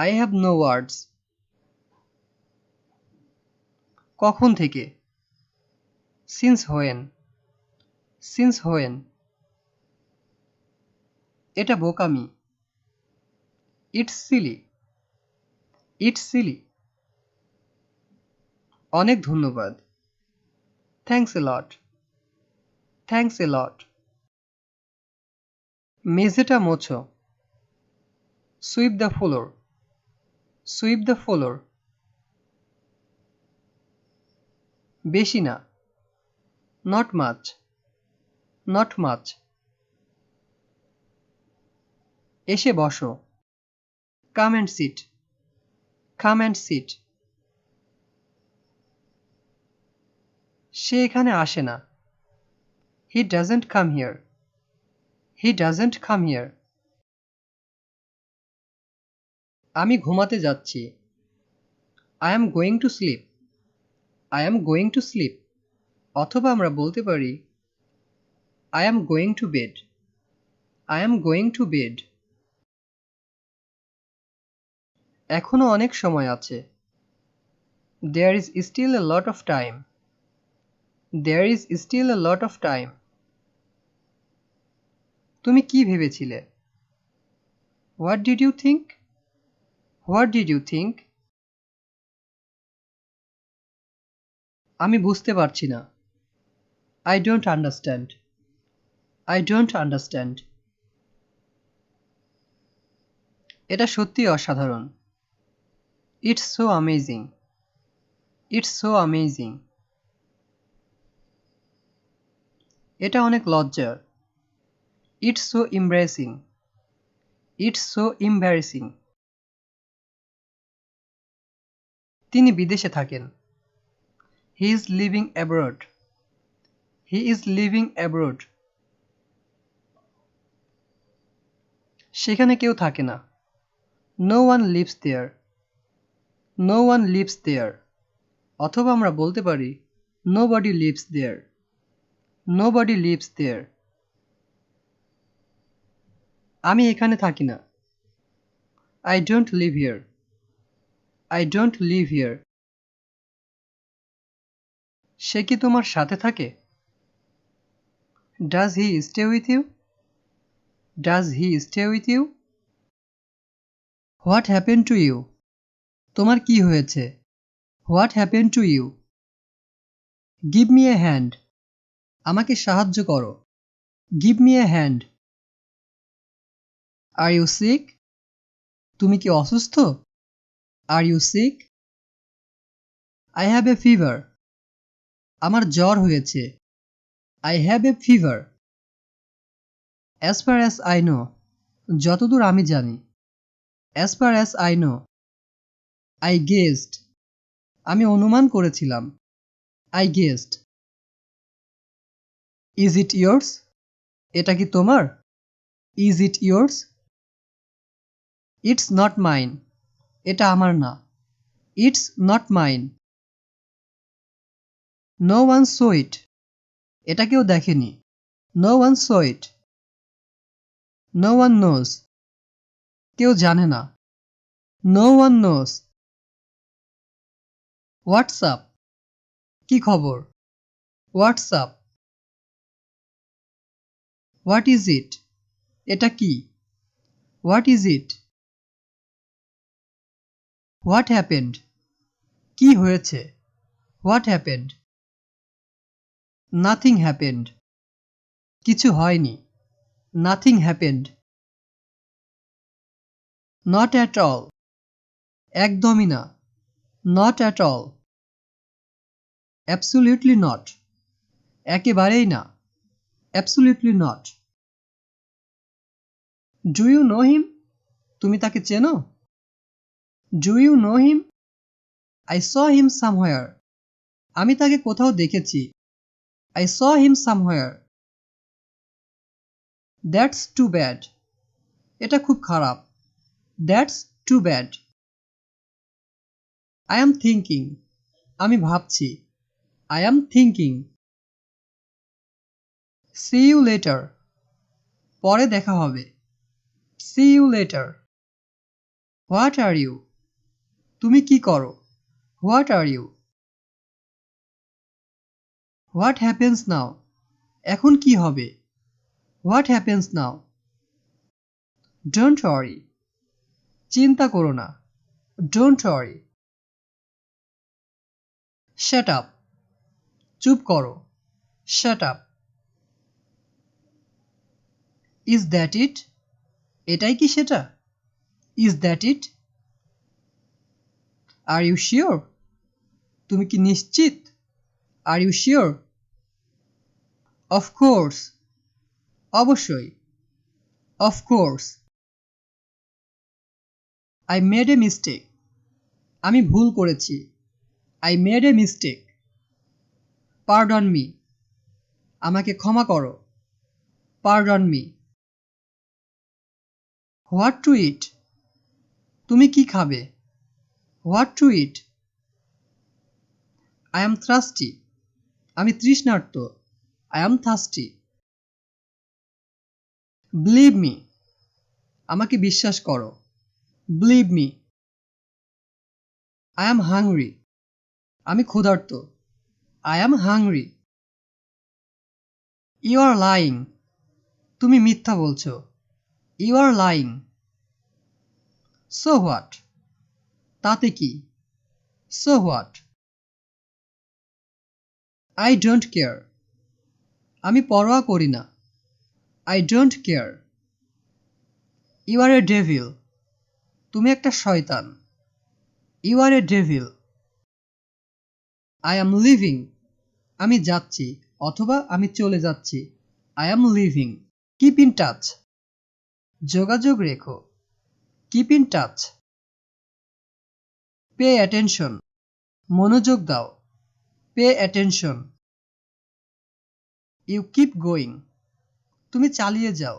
I have no words. কখন থেকে? Since when, since when. এটা বোকামি। It's silly, it's silly. অনেক ধন্যবাদ। Thanks a lot, thanks a lot. মেঝেটা মোছো। Sweep the floor, sweep the floor. বেশি না। Not much, not much. এসে বসো। Come and sit, come and sit. সে এখানে আসে না। He doesn't come here, he doesn't come here. আমি ঘুমাতে যাচ্ছি। I am going to sleep, I am going to sleep. অথবা আমরা বলতে পারি I am going to bed, I am going to bed. এখনো অনেক সময় আছে। There is still a lot of time, there is still a lot of time. তুমি কি ভেবেছিলে? What did you think, what did you think? আমি বুঝতে পারছি না। I don't understand, I don't understand. এটা সত্যিই অসাধারণ। It's so amazing, it's so amazing. এটা অনেক লজ্জার। It's so embarrassing, it's so embarrassing. তিনি বিদেশে থাকেন। He is living abroad, he is living abroad. সেখানে কেউ থাকে না। No one lives there, no one lives there. অথবা আমরা বলতে পারি nobody lives there, nobody lives there. আমি এখানে থাকি না। I don't live here, I don't live here. সে কি তোমার সাথে থাকে? Does he stay with you, does he stay with you? What happened to you? তোমার কি হয়েছে? What happened to you? Give me a hand, আমাকে সাহায্য করো। Give me a hand. Are you sick? তুমি কি অসুস্থ? Are you sick? I have a fever, আমার জ্বর হয়েছে। I have a fever. As far as I know, যতদূর আমি জানি। As far as I know. I guessed, আমি অনুমান করেছিলাম। I guessed. Is it yours? এটা কি তোমার? Is it yours? It's not mine. এটা আমার না। It's not mine. No one saw it. এটা কেউ দেখেনি। No one saw it. No one knows. কেউ জানে না। No one knows. What's up? কি খবর? What's up? What is it? এটা কি? What is it? What happened? কি হয়েছে? What happened? Nothing happened. কিছু হয়নি। Nothing happened. Not at all. একদমই না। Not at all. Absolutely not. একেবারেই না। Absolutely not. Do you know him? তুমি তাকে চেনো? Do you know him? I saw him somewhere. আমি তাকে কোথাও দেখেছি। I saw him somewhere. That's too bad. এটা খুব খারাপ। That's too bad. I am thinking. আমি ভাবছি। I am thinking. See you later. পরে দেখা হবে। See you later. What are you? তুমি কি করো? What are you? What happens now? এখন কি হবে? What happens now? Don't worry. চিন্তা করো না। Don't worry. Shut up. চুপ করো। Shut up. Is that it? এটাই কি সেটা? Is that it? Are you sure? তুমি কি নিশ্চিত? Are you sure? Of course. অবশ্যই। Of course. I made a mistake. আমি ভুল করেছি। I made a mistake. Pardon me. আমাকে ক্ষমা করো। Pardon me. What to eat? তুমি কি খাবে? What to eat? I am thirsty. আমি তৃষ্ণার্ত। I am thirsty. Believe me. আমাকে বিশ্বাস করো। Believe me. I am hungry. আমি ক্ষুধার্ত। I am hungry. You are lying. তুমি মিথ্যা বলছো। You are lying. So what? তাতে কি? So what? I don't care. আমি পরোয়া করি না। I don't care. You are a devil. তুমি একটা শয়তান। You are a devil. I am leaving. আমি যাচ্ছি অথবা আমি চলে যাচ্ছি। I am leaving. Keep in touch. যোগাযোগ রেখো। Keep in touch. Pay attention. মনোযোগ দাও। Pay attention. You keep going. তুমি চালিয়ে যাও।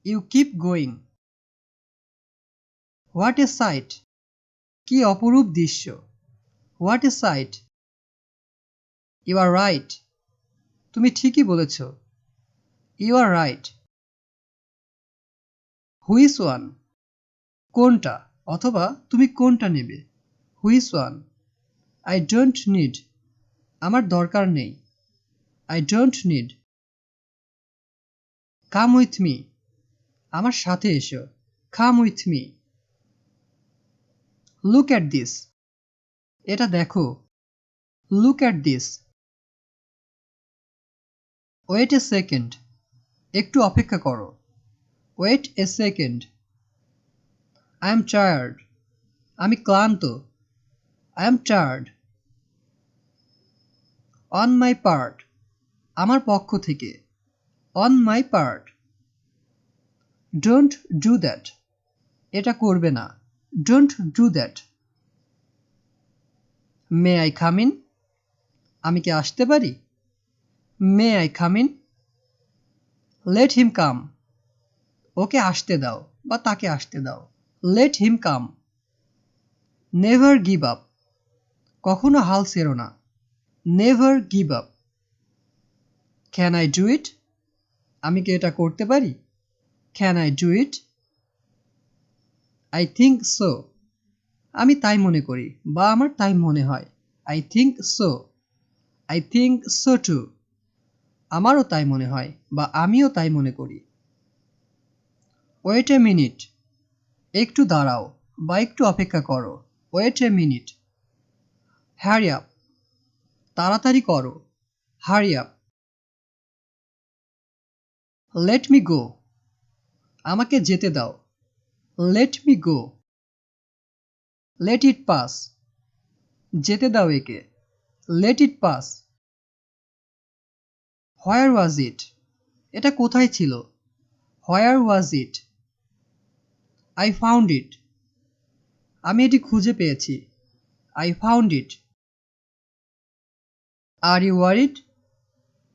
You keep going. What a sight. কি অপরূপ দৃশ্য। What a sight. You are right. তুমি ঠিকই বলেছ। You are right. Which one? কোনটা অথবা তুমি কোনটা নেবে? Which one? I don't need. আমার দরকার নেই। I don't need. Come with me. আমার সাথে এসো। Come with me. Look at this. এটা দেখো। Look at this. Wait a second. একটু অপেক্ষা করো। Wait a second. I am tired. আমি ক্লান্ত। I am tired. On my part. আমার পক্ষ থেকে। On my part. Don't do that. এটা করবে না। Don't do that. May I come in? আমি কি আসতে পারি? May I come in? Let him come. ওকে আসতে দাও বা তাকে আসতে দাও। Let him come. Never give up. কখনো হাল ছেড়ো না। Never give up. Can I do it? আমি কি এটা করতে পারি? Can I do it? I think so. আমি তাই মনে করি বা আমার তাই মনে হয়। I think so. I think so too. আমারও তাই মনে হয় বা আমিও তাই মনে করি। Wait a minute. একটু দাঁড়াও বা একটু অপেক্ষা করো। Wait a minute. Hurry up. তাড়াতাড়ি করো। Hurry up. Let me go. আমাকে যেতে দাও। Let me go. Let it pass. যেতে দাও একে। Let it pass. Where was it? এটা কোথায় ছিল? Where was it? I found it. আমি এটি খুঁজে পেয়েছি। I found it. Are you worried?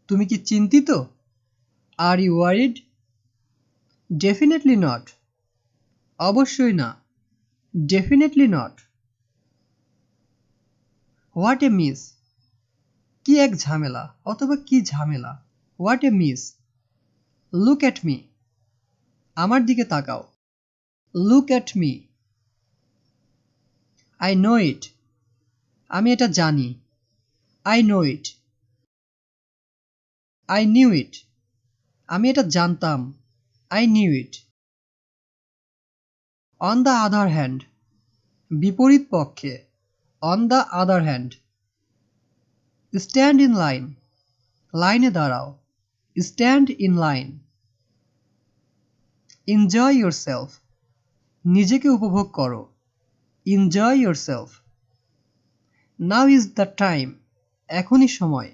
তুমি কি চিন্তিত? Are you worried? Definitely not. অবশ্যই না, definitely not. What a mess, কি এক ঝামেলা অথবা কি ঝামেলা। What a mess. Look at me, আমার দিকে তাকাও। Look at me. I know it, আমি এটা জানি। I know it. I knew it, আমি এটা জানতাম। I knew it. On the other hand, বিপরীত পক্ষে। On the other hand. Stand in line, লাইনে দাঁড়াও। Stand in line. Enjoy yourself, নিজেকে উপভোগ করো। Enjoy yourself. Now is the time, এখনই সময়।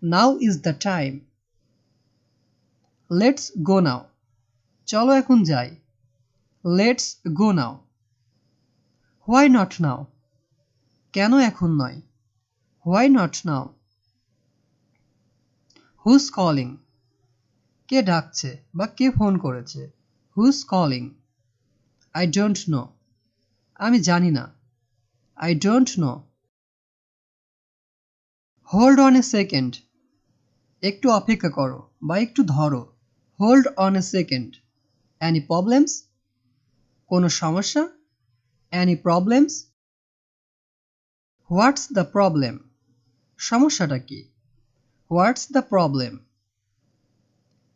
Now is the time. Let's go now, চলো এখন যাই। Let's go now. Why not now, কেন এখন নয়। Why not now. Who's calling, কে ডাকছে বা কে ফোন করেছে। Who's calling. I don't know, আমি জানি না। I don't know. Hold on a second, একটু অপেক্ষা করো বা একটু ধরো। Hold on a second. Any problems, কোনো সমস্যা। Any problems. What's the problem, সমস্যাটা কি। What's the problem.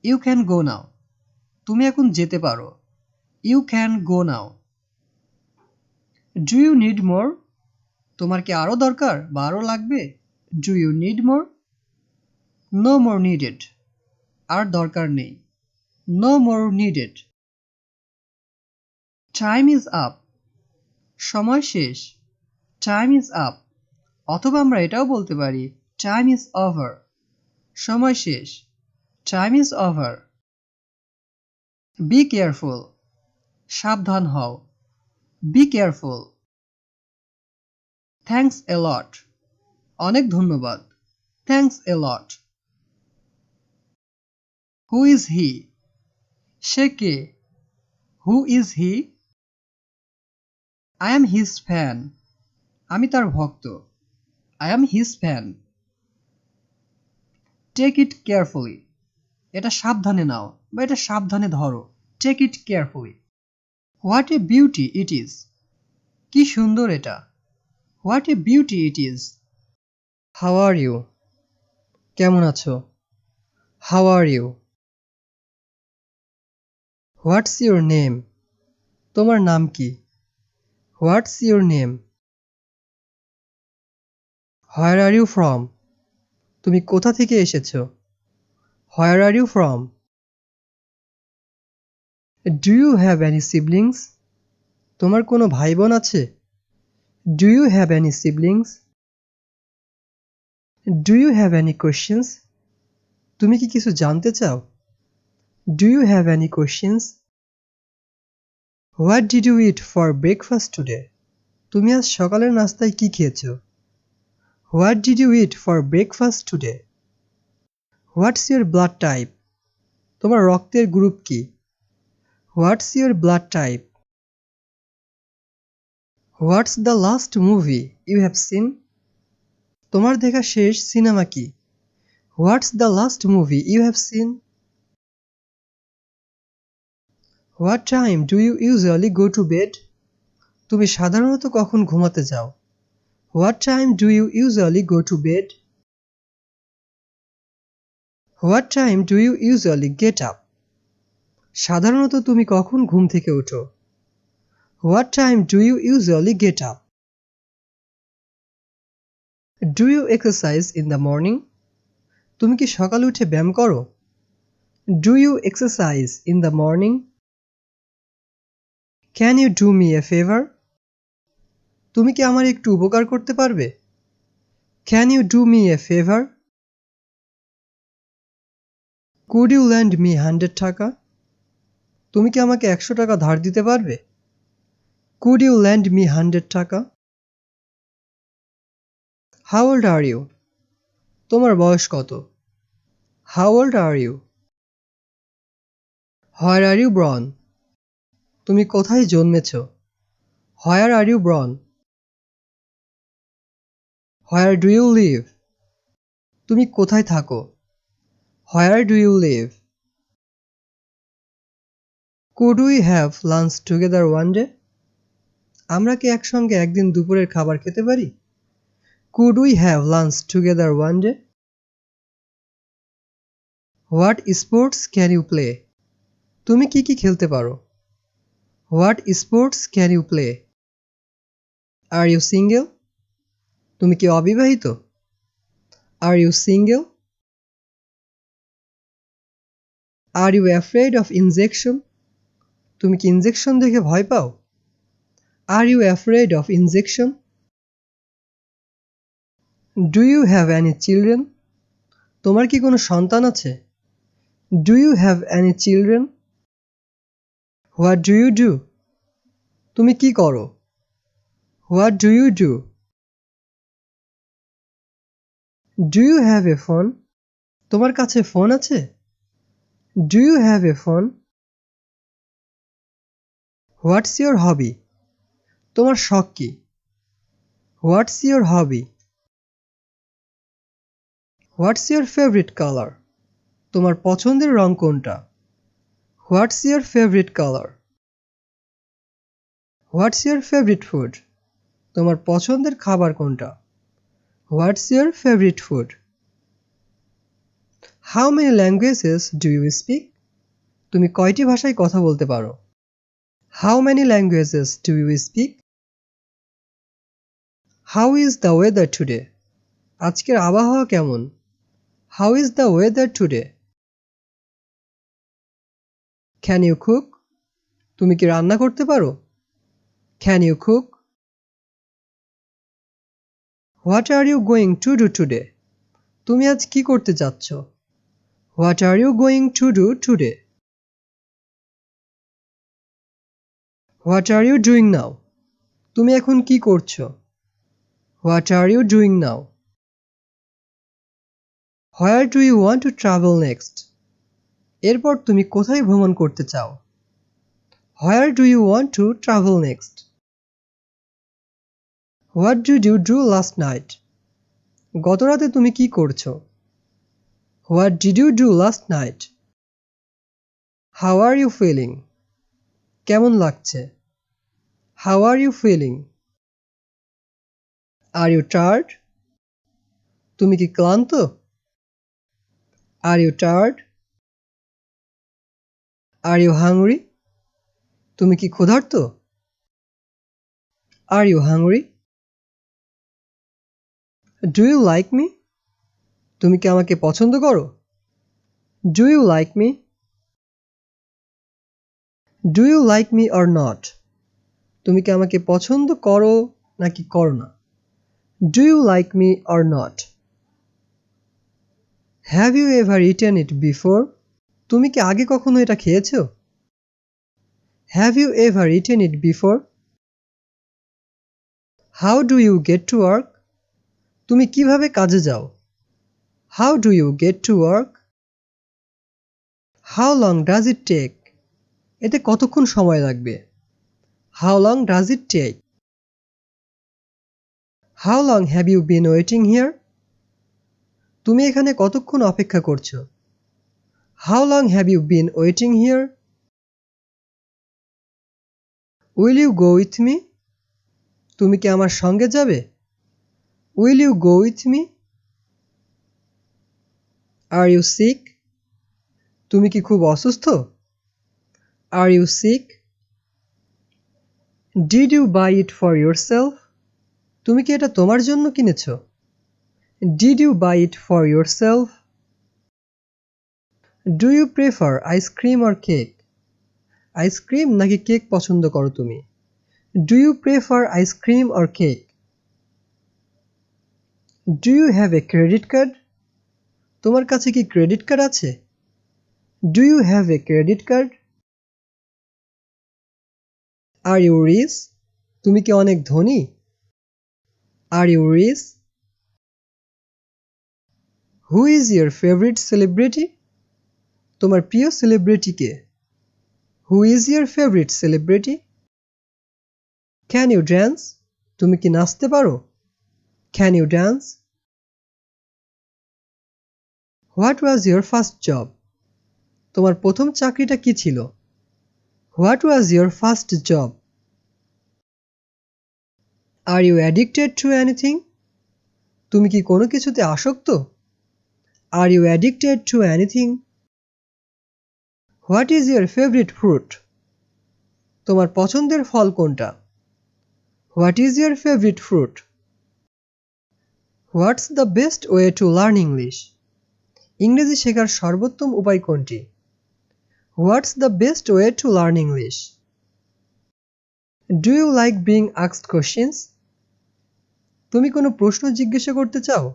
You can go now, তুমি এখন যেতে পারো। You can go now. Do you need more, তোমার কি আরো দরকার বা আরো লাগবে। Do you need more. No more needed, আর দরকার নেই। No more needed. Time is up, সময় শেষ। Time is up. অথবা আমরা এটাও বলতে পারি টাইম ইজ ওভার, সময় শেষ। Time is over. Be careful, সাবধান হও। Be careful. Thanks a lot, অনেক ধন্যবাদ। Thanks a lot. Who is he, সে কে। Who is he. I am his fan, আমি তার ভক্ত। I am his fan. Take it carefully, এটা সাবধানে নাও বা এটা সাবধানে ধরো। Take it carefully. What a beauty it is, কি সুন্দর এটা। What a beauty it is. How are you, কেমন আছো। How are you. What's your name, তোমার নাম কি। What's your name. Where are you from, তুমি কোথা থেকে এসেছো। Where are you from. Do you have any siblings, তোমার কোনো ভাই বোন আছে। Do you have any siblings. Do you have any questions, তুমি কি কিছু জানতে চাও। Do you have any questions. What did you eat for breakfast today, তুমি আজ সকালের নাস্তায় কি খেয়েছো। What did you eat for breakfast today. What's your blood type, তোমার রক্তের গ্রুপ কি। What's your blood type. What's the last movie you have seen, তোমার দেখা শেষ সিনেমা কি। What's the last movie you have seen. What time do you usually go to bed, তুমি সাধারণত কখন ঘুমাতে যাও। What time do you usually go to bed. What time do you usually get up, সাধারণত তুমি কখন ঘুম থেকে ওঠো। What time do you usually get up. Do you exercise in the morning, তুমি কি সকালে উঠে ব্যায়াম করো। Do you exercise in the morning. Can you do me a favour, তুমি কি আমার একটু উপকার করতে পারবে। Can you do me a favour. Could you land me 100 টাকা, তুমি কি আমাকে 100 টাকা ধার দিতে পারবে। কুড ইউ ল্যান্ড মি 100 টাকা। হাউ ওল্ড আর ইউ, তোমার বয়স কত। How old are you. Where are you born, তুমি কোথায় জন্মেছ? Where are you born? Where do you live? তুমি কোথায় থাকো? Where do you live? Could we have lunch together one day? আমরা কি একসঙ্গে একদিন দুপুরের খাবার খেতে পারি? Could we have lunch together one day? What sports can you play? তুমি কি কি খেলতে পারো? What sports can you play? Are you single? তুমি কি অবিবাহিত? Are you single? Are you afraid of injection? তুমি কি ইনজেকশন দেখে ভয় পাও? Are you afraid of injection? Do you have any children? তোমার কি কোনো সন্তান আছে? Do you have any children? What do you do? তুমি কি করো? What do you do? Do you have a phone? তোমার কাছে ফোন আছে? Do you have a phone? What's your hobby? তোমার শখ কি? What's your hobby? What's your favorite color? তোমার পছন্দের রং কোনটা? What's your favorite color? What's your favorite food? তোমার পছন্দের খাবার কোনটা? What's your favorite food? How many languages do you speak? তুমি কয়টি ভাষায় কথা বলতে পারো? How many languages do you speak? How is the weather today? আজকের আবহাওয়া কেমন? How is the weather today? Can you cook? তুমি কি রান্না করতে পারো? Can you cook? What are you going to do today? তুমি আজ কি করতে যাচ্ছ? What are you going to do today? What are you doing now? তুমি এখন কি করছো? What are you doing now? Where do you want to travel next? এরপর তুমি কোথায় ভ্রমণ করতে চাও? Where do you want to travel next? What did you do last night? গত রাতে তুমি কি করছো? What did you do last night? How are you feeling? কেমন লাগছে? How are you feeling? Are you tired? তুমি কি ক্লান্ত? Are you tired? Are you hungry? তুমি কি ক্ষুধার্ত? Are you hungry? Do you like me? তুমি কি আমাকে পছন্দ করো? Do you like me? Do you like me or not? তুমি কি আমাকে পছন্দ করো নাকি করো না? Do you like me or not? Have you ever eaten it before? তুমি কি আগে কখনো এটা খেয়েছো? Have you ever eaten it before? How do you get to work? তুমি কিভাবে কাজে যাও? How do you get to work? How long does it take? এতে কতক্ষণ সময় লাগবে? How long does it take? How long have you been waiting here? তুমি এখানে কতক্ষণ অপেক্ষা করছো? How long have you been waiting here? Will you go with me? তুমি কি আমার সঙ্গে যাবে? Will you go with me? Are you sick? তুমি কি খুব অসুস্থ? Are you sick? Did you buy it for yourself? তুমি কি এটা তোমার জন্য কিনেছো? Did you buy it for yourself? Do you prefer ice cream or cake? Ice cream নাকি কেক পছন্দ করো তুমি? Do you prefer ice cream or cake? Do you have a credit card? তোমার কাছে কি ক্রেডিট কার্ড আছে? Do you have a credit card? Are you rich? তুমি কি অনেক ধনী? Are you rich? Who is your favorite celebrity? তোমার প্রিয় celebrity K? Who is your favorite celebrity? Can you dance? তুমি কি নাচতে পারো? Can you dance? What was your first job? তোমার প্রথম চাকরিটা কি ছিল? What was your first job? Are you addicted to anything? তুমি কি কোনো কিছুতে আসক্ত? Are you addicted to anything? What is your favorite fruit? তোমার পছন্দের ফল কোনটা? What is your favorite fruit? What's the best way to learn English? ইংরেজি শেখার সর্বোত্তম উপায় কোনটি? What's the best way to learn English? Do you like being asked questions? তুমি কোনো প্রশ্ন জিজ্ঞাসা করতে চাও?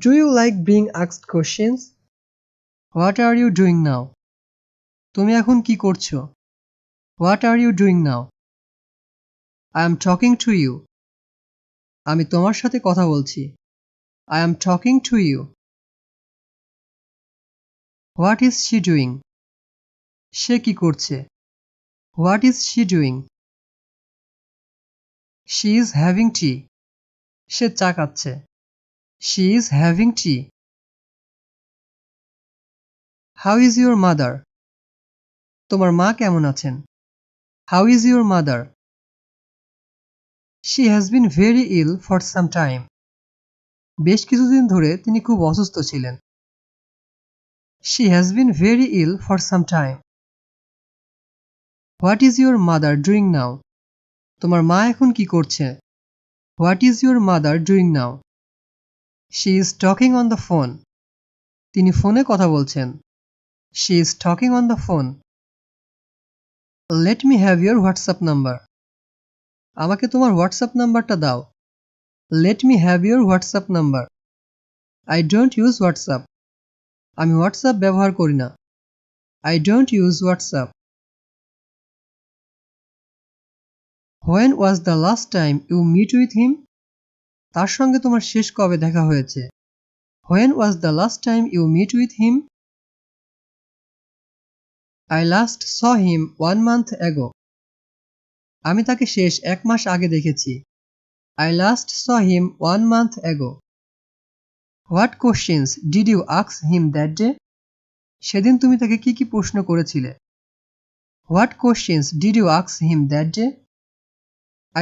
Do you like being asked questions? What are you doing now? তুমি এখন কি করছো? What are you doing now? I am talking to you. আমি তোমার সাথে কথা বলছি. I am talking to you. What is she doing? সে কি করছে? What is she doing? She is having tea. সে চা খাচ্ছে. She is having tea. How is your mother? তোমার মা কেমন আছেন? How is your mother? She has been very ill for some time. বেশ কিছুদিন ধরে তিনি খুব অসুস্থ ছিলেন. She has been very ill for some time. What is your mother doing now? তোমার মা এখন কি করছে? What is your mother doing now? She is talking on the phone. তিনি ফোনে কথা বলছেন. She is talking on the phone. Let me have your WhatsApp number. আমাকে তোমার হোয়াটসঅ্যাপ নাম্বারটা দাও. Let me have your WhatsApp number. I don't use WhatsApp. আমি WhatsApp ব্যবহার করি না. I don't use WhatsApp. When was the last time you meet with him? তার সঙ্গে তোমার শেষ কবে দেখা হয়েছে? When was the last time you meet with him? I last saw him 1 month ago. আমি তাকে শেষ 1 মাস আগে দেখেছি. I last saw him 1 month ago. What questions did you ask him that day? সেদিন তুমি তাকে কি কি প্রশ্ন করেছিলে? What questions did you ask him that day?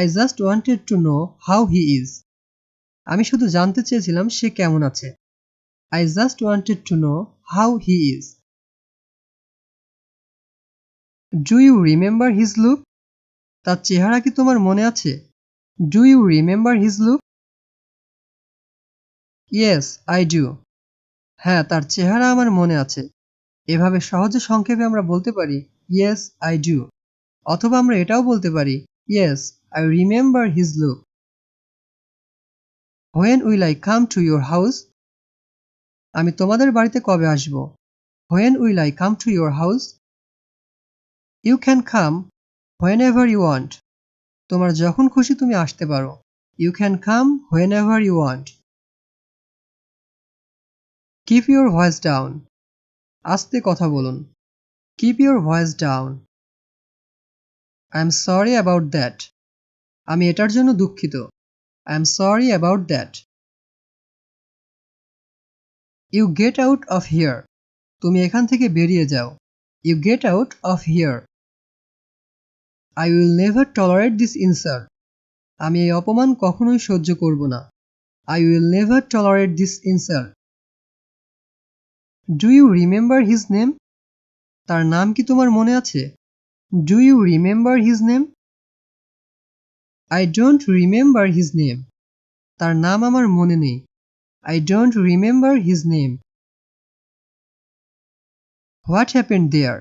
I just wanted to know how he is. আমি শুধু জানতে চেয়েছিলাম সে কেমন আছে. I just wanted to know how he is. Do you remember his look? তার চেহারা কি তোমার মনে আছে? Do you remember his look? Yes, I do. হ্যাঁ, তার চেহারা আমার মনে আছে. এভাবে সহজে সংক্ষেপে আমরা বলতে পারি Yes, I do. অথবা আমরা এটাও বলতে পারি Yes, I remember his look. When will I come to your house? আমি তোমাদের বাড়িতে কবে আসব? When will I come to your house? You can come whenever you want. তোমার যখন খুশি তুমি আসতে পারো. You can come whenever you want. Keep your voice down. আস্তে কথা বলুন. Keep your voice down. I am sorry about that. আমি এটার জন্য দুঃখিত. I am sorry about that. You get out of here. তুমি এখান থেকে বেরিয়ে যাও. You get out of here. I will never tolerate this insult. আমি এই অপমান কখনোই সহ্য করব না. I will never tolerate this insult. Do you remember his name? তার নাম কি তোমার মনে আছে? Do you remember his name? I don't remember his name. তার নাম আমার মনে নেই. I don't remember his name. What happened there?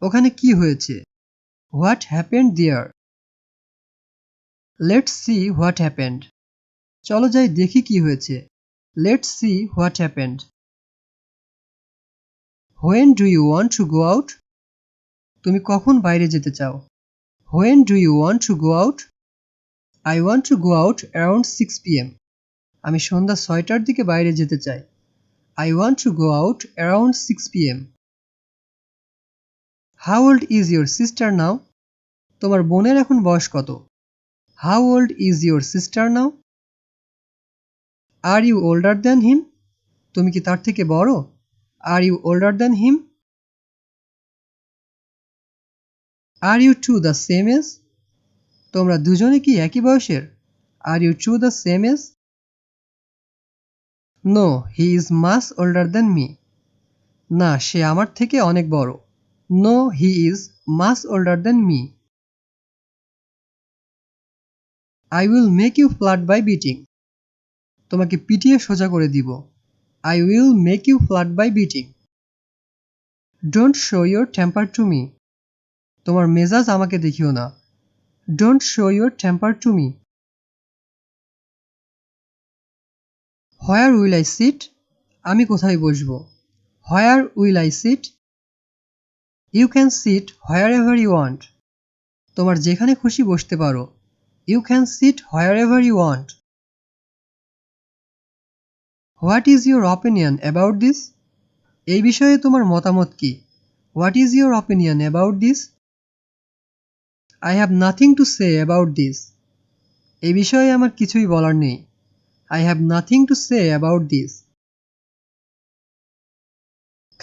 ওখানে কি হয়েছে? What happened there? Let's see what happened. চলো যাই দেখি কি হয়েছে. Let's see what happened. When do you want to go out? তুমি কখন বাইরে যেতে চাও? When do you want to go out? I want to go out around 6 p.m. আমি সন্ধ্যা 6টার দিকে বাইরে যেতে চাই. I want to go out around 6 p.m. How old is your sister now? তোমার বোনের এখন বয়স কত? How old is your sister now? Are you older than him? তুমি কি তার থেকে বড়? Are you older than him? Are you two the same age? তোমরা দুজনে কি একই বয়সের? Are you two the same age? No, he is much older than me. না, সে আমার থেকে অনেক বড়। No, he is much older than me. I will make you flat by beating. তোমাকে পিটিয়ে সোজা করে দিব। I will make you flat by beating. Don't show your temper to me. তোমার মেজাজ আমাকে দেখিও না। Don't show your temper to me. Where will I sit? আমি কোথায় বসবো? Where will I sit? You can sit wherever you want. তোমার যেখানে খুশি বসতে পারো। You can sit wherever you want. What is your opinion about this? এই বিষয়ে তোমার মতামত কি? What is your opinion about this? I have nothing to say about this. এই বিষয়ে আমার কিছুই বলার নেই। I have nothing to say about this.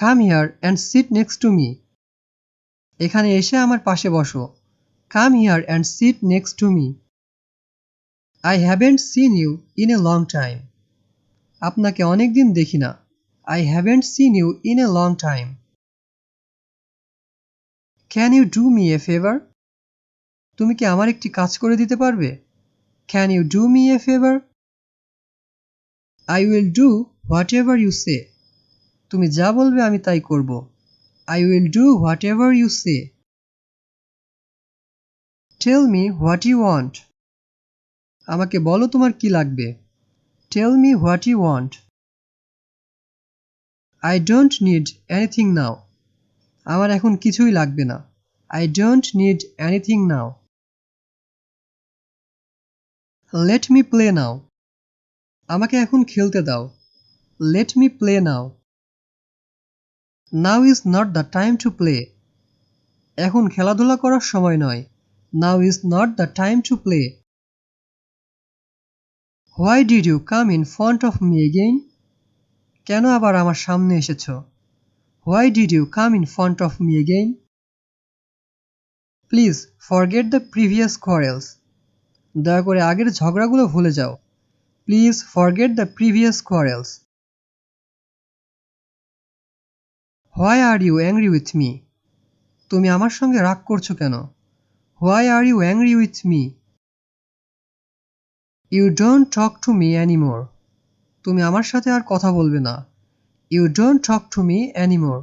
Come here and sit next to me. এখানে এসে আমার পাশে বসো। Come here and sit next to me. I haven't seen you in a long time. আপনাকে অনেক দিন দেখি না। I haven't seen you in a long time. Can you do me a favor? তুমি কি আমার একটি কাজ করে দিতে পারবে? Can you do me a favor? I will do whatever you say. তুমি যা বলবে আমি তাই করব। I will do whatever you say. Tell me what you want. আমাকে বলো তোমার কি লাগবে। Tell me what you want. I don't need anything now. আমার এখন কিছুই লাগবে না। I don't need anything now. Let me play now. আমাকে এখন খেলতে দাও। Let me play now. Now is not the time to play. এখন খেলাধুলা করার সময় নয়। Now is not the time to play. Why did you come in front of me again? কেন আবার আমার সামনে এসেছো? Why did you come in front of me again? Please forget the previous quarrels. দয়া করে আগের ঝগড়াগুলো ভুলে যাও। Please forget the previous quarrels. Why are you angry with me? তুমি আমার সঙ্গে রাগ করছো কেন? Why are you angry with me? You don't talk to me anymore. তুমি আমার সাথে আর কথা বলবে না। You don't talk to me anymore.